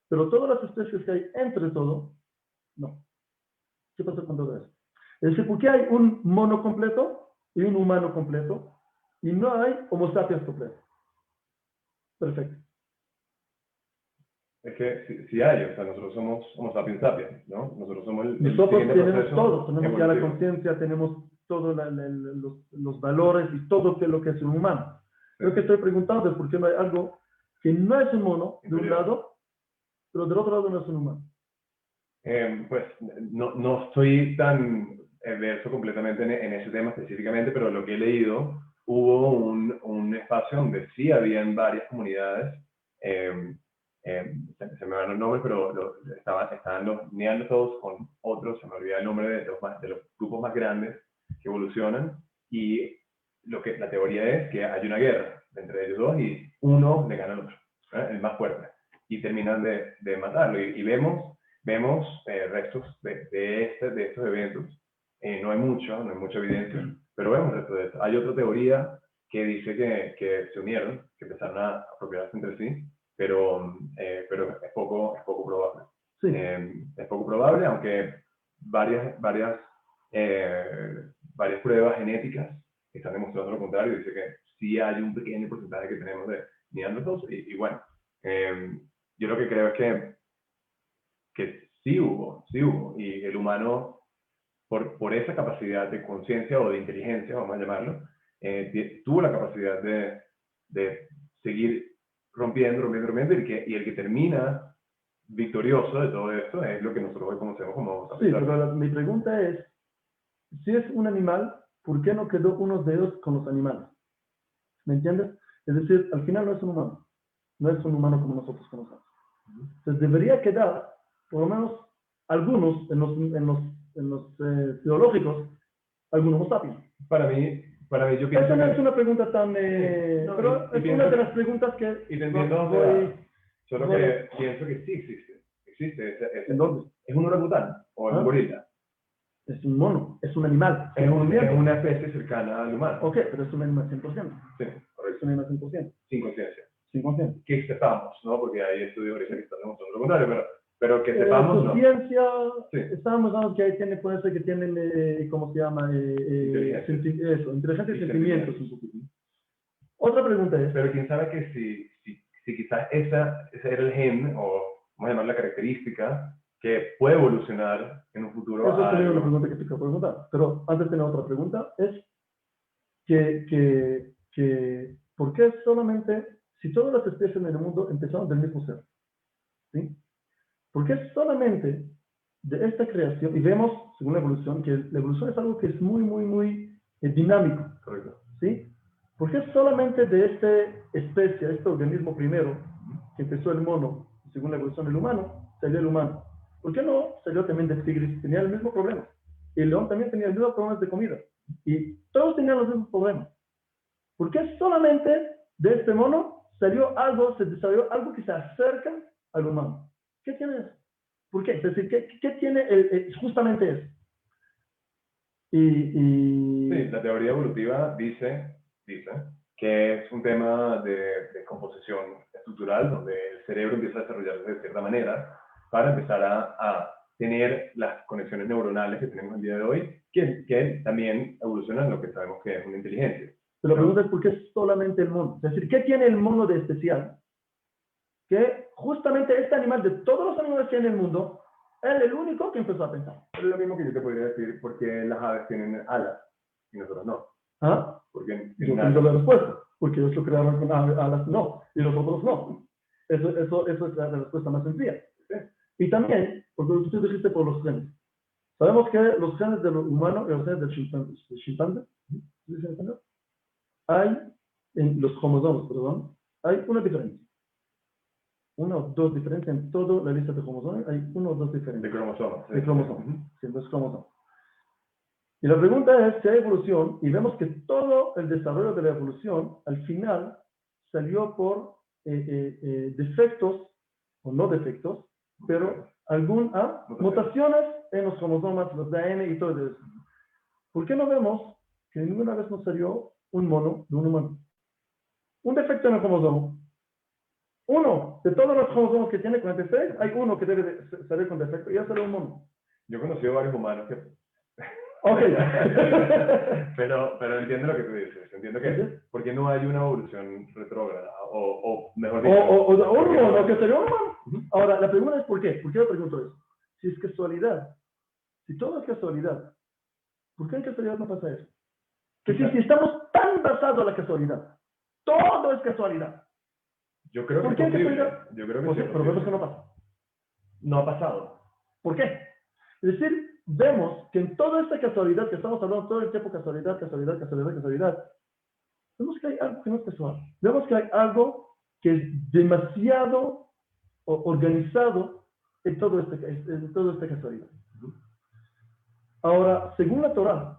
Pero todas las especies que hay entre todo, no. ¿Qué pasa con todo eso? Es decir, ¿por qué hay un mono completo y un humano completo y no hay Homo sapiens completo? Perfecto. Es que si hay, o sea, nosotros somos Homo sapiens sapiens, ¿no? Nosotros somos el Nosotros siguiente tenemos proceso todo, tenemos ya la evolutivo. conciencia, tenemos todos los valores y todo lo que es un humano. Lo que estoy preguntando es por qué no hay algo que no es un mono de un Inferior. lado, pero del otro lado no es un humano. Pues no estoy tan verso completamente en ese tema específicamente, pero lo que he leído, hubo un espacio donde sí habían varias comunidades, se me van los nombres, pero estaban los Neanderthals con otros, se me olvida el nombre de los grupos más grandes que evolucionan, y la teoría es que hay una guerra entre ellos dos y uno le gana al otro, el más fuerte, y terminan de matarlo, y vemos restos de estos eventos. No hay mucha evidencia, pero vemos restos de esto. Hay otra teoría que dice que se unieron, que empezaron a apropiarse entre sí, pero es poco probable. Sí. Es poco probable, aunque varias pruebas genéticas están demostrando lo contrario. Dice que sí hay un pequeño porcentaje que tenemos de Neanderthals, y bueno, yo lo que creo es que sí hubo, y el humano, por esa capacidad de conciencia o de inteligencia, vamos a llamarlo, tuvo la capacidad de seguir rompiendo, y el que termina victorioso de todo esto es lo que nosotros hoy conocemos como... Sí, pero mi pregunta es, si es un animal, ¿por qué no quedó uno de ellos con los animales? ¿Me entiendes? Es decir, al final no es un humano. No es un humano como nosotros conocemos. Entonces debería quedar, por lo menos, algunos en los teológicos, algunos sapiens. Para mí yo pienso Esa no que... es una pregunta tan... pero es una de las preguntas que... Y te entiendo dónde va. Solo que pienso que sí existe. ¿En dónde? ¿Es un orangután o es un gorila? Es un mono, es un animal. Es una especie cercana al humano. Ok, pero es un animal 100%. Sí, Es correcto. un animal 100%. Sin conciencia. Sin conciencia. Que sepamos, ¿no? Porque hay estudios que están demostrando lo contrario, pero que sepamos, Su ¿no? ciencia, Sí. estábamos hablando que ahí puede ser que tienen, ¿cómo se llama? Inteligencia y sentimientos un poquito. Otra pregunta es... Pero quién sabe que si quizás ese era el gen, o vamos a llamar la característica, que puede evolucionar en un futuro. Eso sería una pregunta que te quiero preguntar. Pero antes de tener otra pregunta, es que ¿por qué solamente, si todas las especies en el mundo empezaron del mismo ser? ¿Sí? ¿Por qué solamente de esta creación, y vemos, según la evolución, que la evolución es algo que es muy dinámico? Correcto. ¿Sí? ¿Por qué solamente de esta especie, este organismo primero, que empezó el mono, según la evolución del humano, salió el humano? ¿Por qué no salió también del tigre? Tenía el mismo problema. Y el león también tenía los mismos problemas de comida. Y todos tenían los mismos problemas. ¿Por qué solamente de este mono se desarrolló algo que se acerca al humano? ¿Qué tiene eso? ¿Por qué? Es decir, ¿qué tiene justamente eso? Sí, la teoría evolutiva dice que es un tema de composición estructural, donde el cerebro empieza a desarrollarse de cierta manera para empezar a tener las conexiones neuronales que tenemos el día de hoy, que también evolucionan lo que sabemos que es una inteligencia. Pero la pregunta es, ¿por qué solamente el mono? Es decir, ¿qué tiene el mono de especial? Que justamente este animal, de todos los animales que hay en el mundo, es el único que empezó a pensar. Pero es lo mismo que yo te podría decir, porque las aves tienen alas y nosotros no. ¿Ah? Porque Yo tengo la respuesta. Porque ellos lo crearon con alas, no. Y nosotros no. Eso es la respuesta más sencilla. Sí. Y también, porque tú dijiste por los genes. Sabemos que los genes del humano y los genes del chimpancé, ¿sí se entiende? Hay, en los cromosomas, perdón, hay una diferencia. Una o dos diferencias en toda la lista de cromosomas, hay una o dos diferencias. De cromosomas. De cromosomas. Sí, dos cromosomas. Y la pregunta es si hay evolución, y vemos que todo el desarrollo de la evolución, al final, salió por defectos, o no defectos, pero mutaciones en los cromosomas, los ADN y todo eso. ¿Por qué no vemos que ninguna vez nos salió un mono de un humano? Un defecto en el cromosoma. Uno de todos los cromosomas que tiene 46, hay uno que debe de salir con defecto y ya sale un mono. Yo he conocido varios humanos que... Ok. pero entiendo lo que tú dices. Entiendo que... ¿Sí? Porque no hay una evolución retrógrada, o mejor dicho... O un mono que sería un humano. Ahora, la pregunta es ¿por qué? ¿Por qué yo pregunto eso? Si es casualidad, si todo es casualidad, ¿por qué en casualidad no pasa eso? Que si estamos tan basados en la casualidad, todo es casualidad. Yo creo que ¿Por es qué posible. casualidad? Yo creo que ¿Por sí qué? es Pero vemos posible. que no pasa. No ha pasado. ¿Por qué? Es decir, vemos que en toda esta casualidad que estamos hablando todo el tiempo, casualidad, vemos que hay algo que no es casual. Vemos que hay algo que es demasiado organizado en todo esta casualidad. Ahora, según la Torá,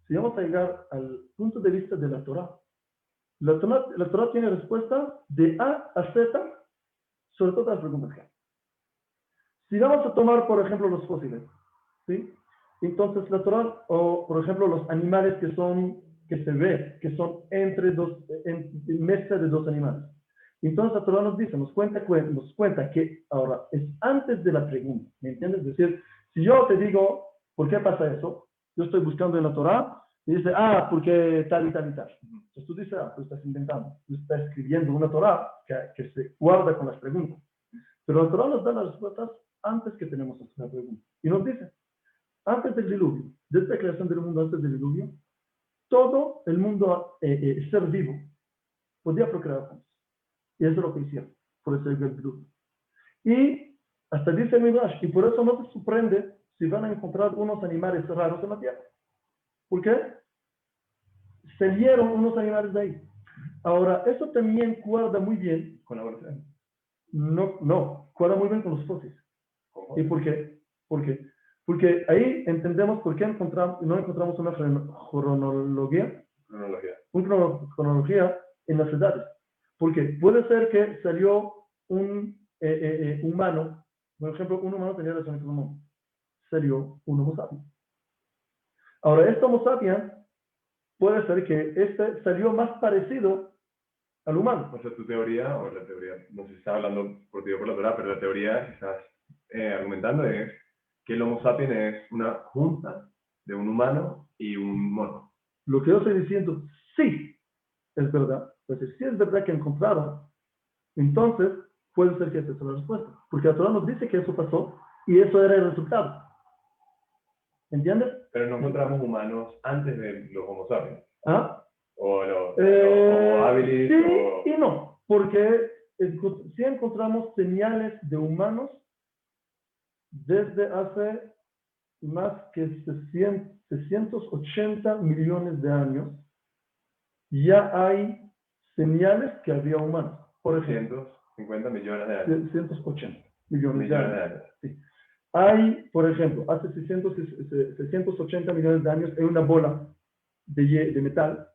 si vamos a llegar al punto de vista de la Torá tiene respuesta de A a Z sobre todas las preguntas que hay. Si vamos a tomar, por ejemplo, los fósiles, ¿sí? Entonces la Torá, o por ejemplo los animales que son en mezcla de dos animales. Entonces la Torá nos dice, nos cuenta que ahora es antes de la pregunta, ¿me entiendes? Es decir, si yo te digo, ¿por qué pasa eso? Yo estoy buscando en la Torá y dice, porque tal y tal y tal. Entonces tú dices, tú estás inventando, tú estás escribiendo una Torá que se guarda con las preguntas. Pero la Torá nos da las respuestas antes que tenemos la pregunta. Y nos dice, antes del diluvio, desde la creación del mundo antes del diluvio, todo el mundo, ser vivo, podía procrear juntos. Y eso es lo que hicieron, por eso llegó el diluvio. Y hasta dice el Midrash, y por eso no se sorprende si van a encontrar unos animales raros en la tierra. ¿Por qué? Salieron unos animales de ahí. Ahora, eso también cuadra muy bien Con la evolución. No, cuadra muy bien con los fósiles. ¿Y por qué? Porque ahí entendemos por qué no encontramos una cronología en las edades. Porque puede ser que salió un humano, por ejemplo, un humano tenía relaciones con un humano. Salió un Homo sapiens. Ahora, este Homo sapiens puede ser que salió más parecido al humano. O sea, tu teoría, o la teoría, no sé si estás hablando por ti o por la Torá, pero la teoría que estás argumentando es que el Homo sapiens es una junta de un humano y un mono. Lo que yo estoy diciendo, sí, es verdad. Pues si es verdad que encontraron, entonces puede ser que esa es la respuesta. Porque la Torá nos dice que eso pasó y eso era el resultado. ¿Entiendes? Pero no encontramos humanos antes de los Homo sapiens. ¿Ah? O los Homo habilis. Sí y no. Porque sí encontramos señales de humanos desde hace más que 680 millones de años. Ya hay señales que había humanos. Por ejemplo, 150 millones de años. 680 millones de años. Sí. Hay, por ejemplo, hace 680 millones de años, hay una bola de metal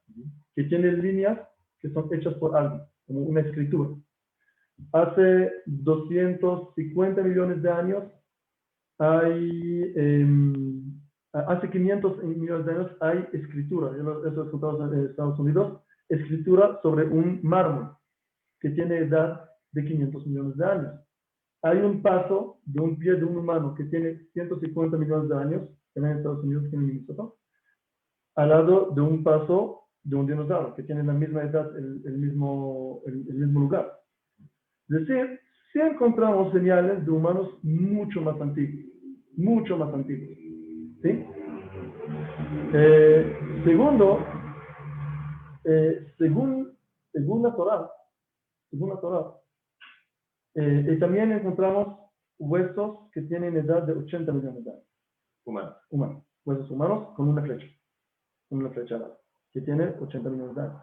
que tiene líneas que son hechas por alguien, como una escritura. Hace 250 millones de años hace 500 millones de años hay escritura, eso es en Estados Unidos, escritura sobre un mármol que tiene edad de 500 millones de años. Hay un paso de un pie de un humano que tiene 150 millones de años, en Estados Unidos, que es Minnesota, al lado de un paso de un dinosaurio que tiene la misma edad, el mismo lugar. Es decir, sí encontramos señales de humanos mucho más antiguos, ¿sí? Segundo, según la Torá, también encontramos huesos que tienen edad de 80 millones de años. Humanos. Huesos humanos con una flecha larga, que tiene 80 millones de años.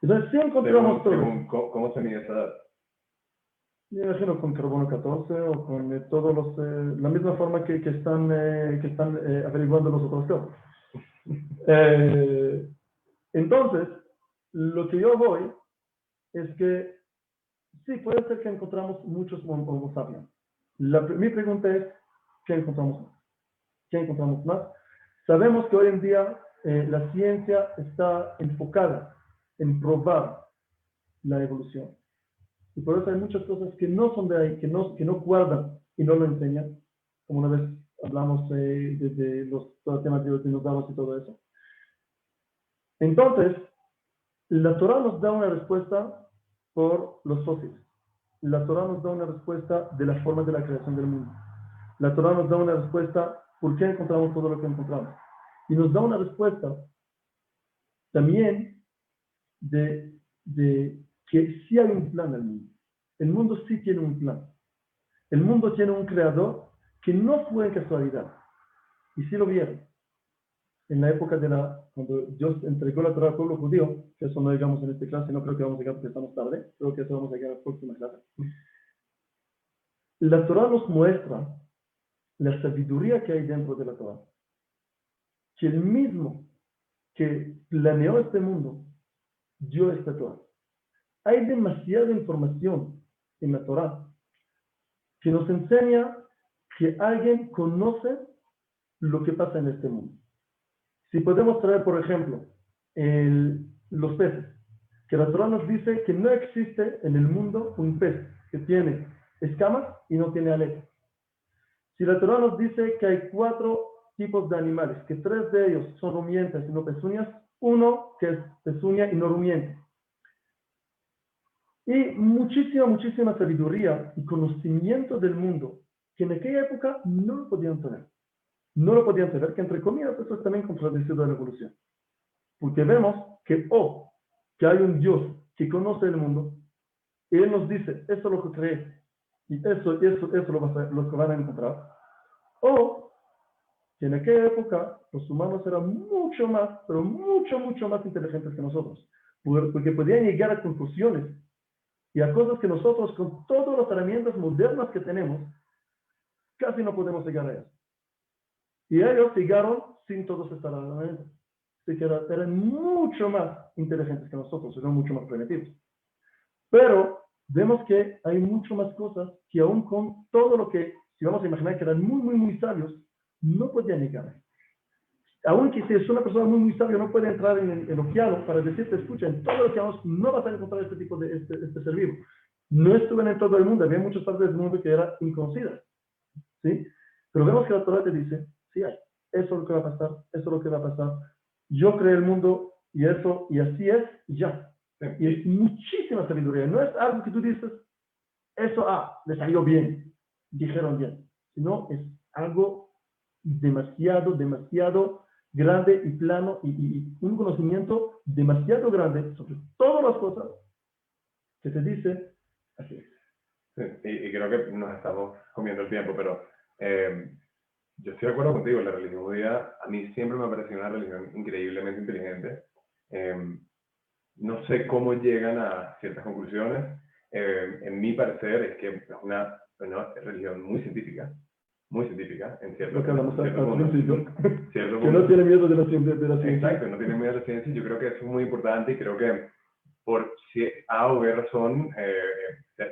Entonces, sí encontramos todo. ¿Cómo se mide esa edad? Me imagino con carbono 14 o con todos la misma forma que están averiguando los otros casos. Entonces, lo que yo voy es que sí, puede ser que encontramos muchos Homo sapiens. Mi pregunta es, ¿qué encontramos más? ¿Qué encontramos más? Sabemos que hoy en día la ciencia está enfocada en probar la evolución. Y por eso hay muchas cosas que no son de ahí, que no guardan y no lo enseñan. Como una vez hablamos de todo el tema de los dinosaurios y todo eso. Entonces, la Torá nos da una respuesta por los fósiles. La Torá nos da una respuesta de la forma de la creación del mundo. La Torá nos da una respuesta por qué encontramos todo lo que encontramos. Y nos da una respuesta también de que sí hay un plan al mundo. El mundo sí tiene un plan. El mundo tiene un creador que no fue casualidad. Y sí lo vieron. En la época cuando Dios entregó la Torá al pueblo judío, que eso no llegamos en esta clase, no creo que vamos a llegar porque estamos tarde, creo que eso vamos a llegar a la próxima clase. La Torá nos muestra la sabiduría que hay dentro de la Torá. Que el mismo que planeó este mundo dio esta Torá. Hay demasiada información en la Torá que nos enseña que alguien conoce lo que pasa en este mundo. Si podemos traer, por ejemplo, los peces, que la Torá nos dice que no existe en el mundo un pez que tiene escamas y no tiene aletas. Si la Torá nos dice que hay 4 tipos de animales, que 3 de ellos son rumiantes y no pezuñas, uno que es pezuña y no rumiante. Y muchísima sabiduría y conocimiento del mundo que en aquella época no lo podían tener. No lo podían saber, que entre comillas eso es también contradictorio de la evolución. Porque vemos que hay un Dios que conoce el mundo y Él nos dice, eso es lo que cree y eso lo que van a encontrar. O que en aquella época los humanos eran mucho más, pero mucho más inteligentes que nosotros. Porque podían llegar a conclusiones y a cosas que nosotros, con todas las herramientas modernas que tenemos, casi no podemos llegar a eso. Y ellos llegaron sin todas estas herramientas. Así que eran mucho más inteligentes que nosotros, eran mucho más primitivos. Pero vemos que hay mucho más cosas que aún con todo lo que, si vamos a imaginar que eran muy sabios, no podían llegar. Aunque si es una persona muy sabia, no puede entrar en el océano para decirte, escucha, en todos los océanos no vas a encontrar este tipo de este ser vivo. No estuvieron en todo el mundo, había muchas partes del mundo que eran inconocidas. ¿Sí? Pero vemos que la Torá te dice, sí hay, eso es lo que va a pasar, eso es lo que va a pasar. Yo creé el mundo y eso, y así es, y ya. Y es muchísima sabiduría. No es algo que tú dices, eso, le salió bien, dijeron bien. Sino es algo demasiado grande y plano y un conocimiento demasiado grande sobre todas las cosas que te dice así es. Sí, y creo que nos estamos comiendo el tiempo, pero yo estoy de acuerdo contigo. La religión judía a mí siempre me ha parecido una religión increíblemente inteligente. No sé cómo llegan a ciertas conclusiones. En mi parecer es que es una religión muy científica. muy científica, en cierto, Lo que hablamos al punto. principio. Cierto Que no punto. tiene miedo de la ciencia. Exacto, no tiene miedo a la ciencia. Yo creo que eso es muy importante y creo que por si A o B razón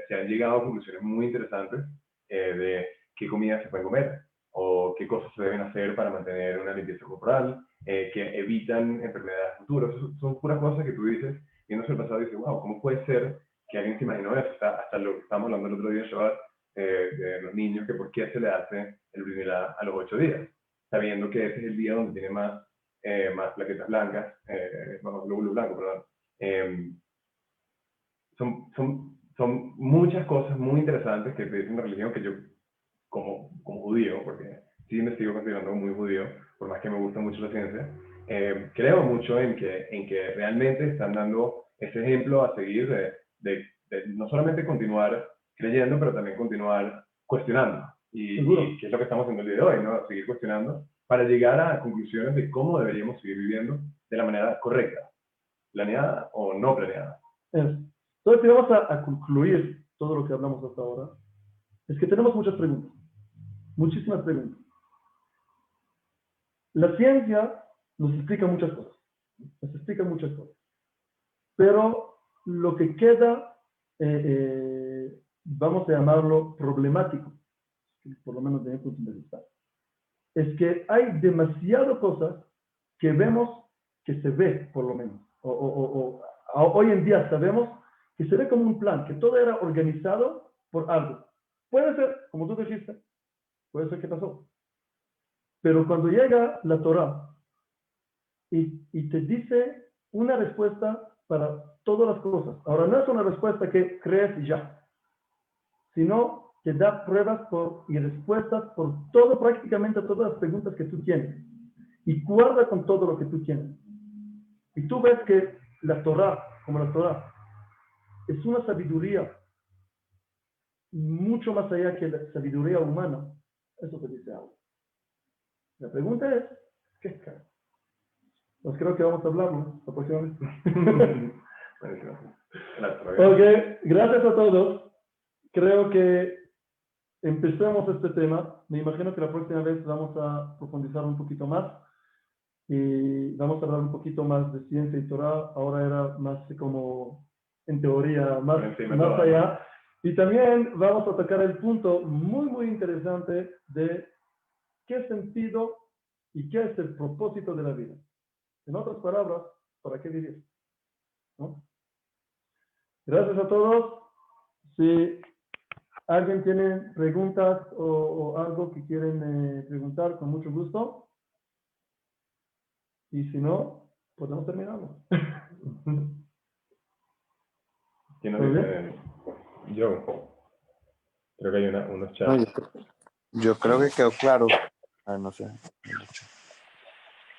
se han llegado a conclusiones muy interesantes de qué comidas se pueden comer o qué cosas se deben hacer para mantener una limpieza corporal, que evitan enfermedades futuras. Son puras cosas que tú dices, viéndose el pasado, y dices, wow, ¿cómo puede ser que alguien se imaginó eso? Hasta lo que estábamos hablando el otro día, Shabbat, de los niños, que por qué se le hace el Brit Milá a los 8 días, sabiendo que ese es el día donde tiene más plaquetas blancas, glóbulos blancos, perdón. Son muchas cosas muy interesantes que te dice una religión que yo, como judío, porque sí me sigo considerando muy judío, por más que me gusta mucho la ciencia, creo mucho en que realmente están dando ese ejemplo a seguir de no solamente continuar creyendo, pero también continuar cuestionando. Y que es lo que estamos haciendo el día de hoy, ¿no? Seguir cuestionando para llegar a conclusiones de cómo deberíamos seguir viviendo de la manera correcta, planeada o no planeada. Entonces, si vamos a concluir todo lo que hablamos hasta ahora, es que tenemos muchas preguntas, muchísimas preguntas. La ciencia nos explica muchas cosas, pero lo que queda, vamos a llamarlo problemático, por lo menos desde mi punto de vista, es que hay demasiadas cosas que vemos, que se ve por lo menos, hoy en día sabemos que se ve como un plan, que todo era organizado por algo. Puede ser, como tú dijiste, puede ser que pasó. Pero cuando llega la Torá y te dice una respuesta para todas las cosas, ahora no es una respuesta que crees y ya, sino que da pruebas y respuestas por todo, prácticamente todas las preguntas que tú tienes, y guarda con todo lo que tú tienes. Y tú ves que la Torá, como la Torá, es una sabiduría mucho más allá que la sabiduría humana. Eso te dice algo. La pregunta es, ¿qué es cara? Pues creo que vamos a hablarlo la próxima vez. Ok, gracias a todos. Creo que empecemos este tema. Me imagino que la próxima vez vamos a profundizar un poquito más y vamos a hablar un poquito más de ciencia y Torah. Ahora era más como en teoría, más allá. Y también vamos a tocar el punto muy, muy interesante de qué sentido y qué es el propósito de la vida. En otras palabras, ¿para qué vivir? ¿No? Gracias a todos. Si alguien tiene preguntas o algo que quieren preguntar, con mucho gusto. Y si no, podemos terminarlo. ¿Quién nos dice? Yo. Creo que hay unos chats. No, yo creo que quedó claro. No sé.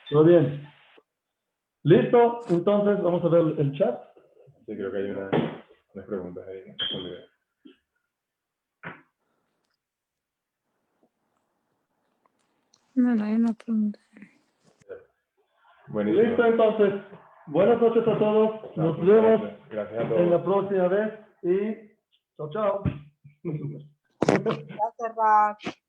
Todo bien. ¿Listo? Entonces vamos a ver el chat. Sí, creo que hay unas preguntas ahí respondidas. No hay una pregunta. Buenísimo. Listo, entonces. Buenas noches a todos. Nos vemos Gracias a todos. en la próxima vez y chao, chao. Gracias, Rack.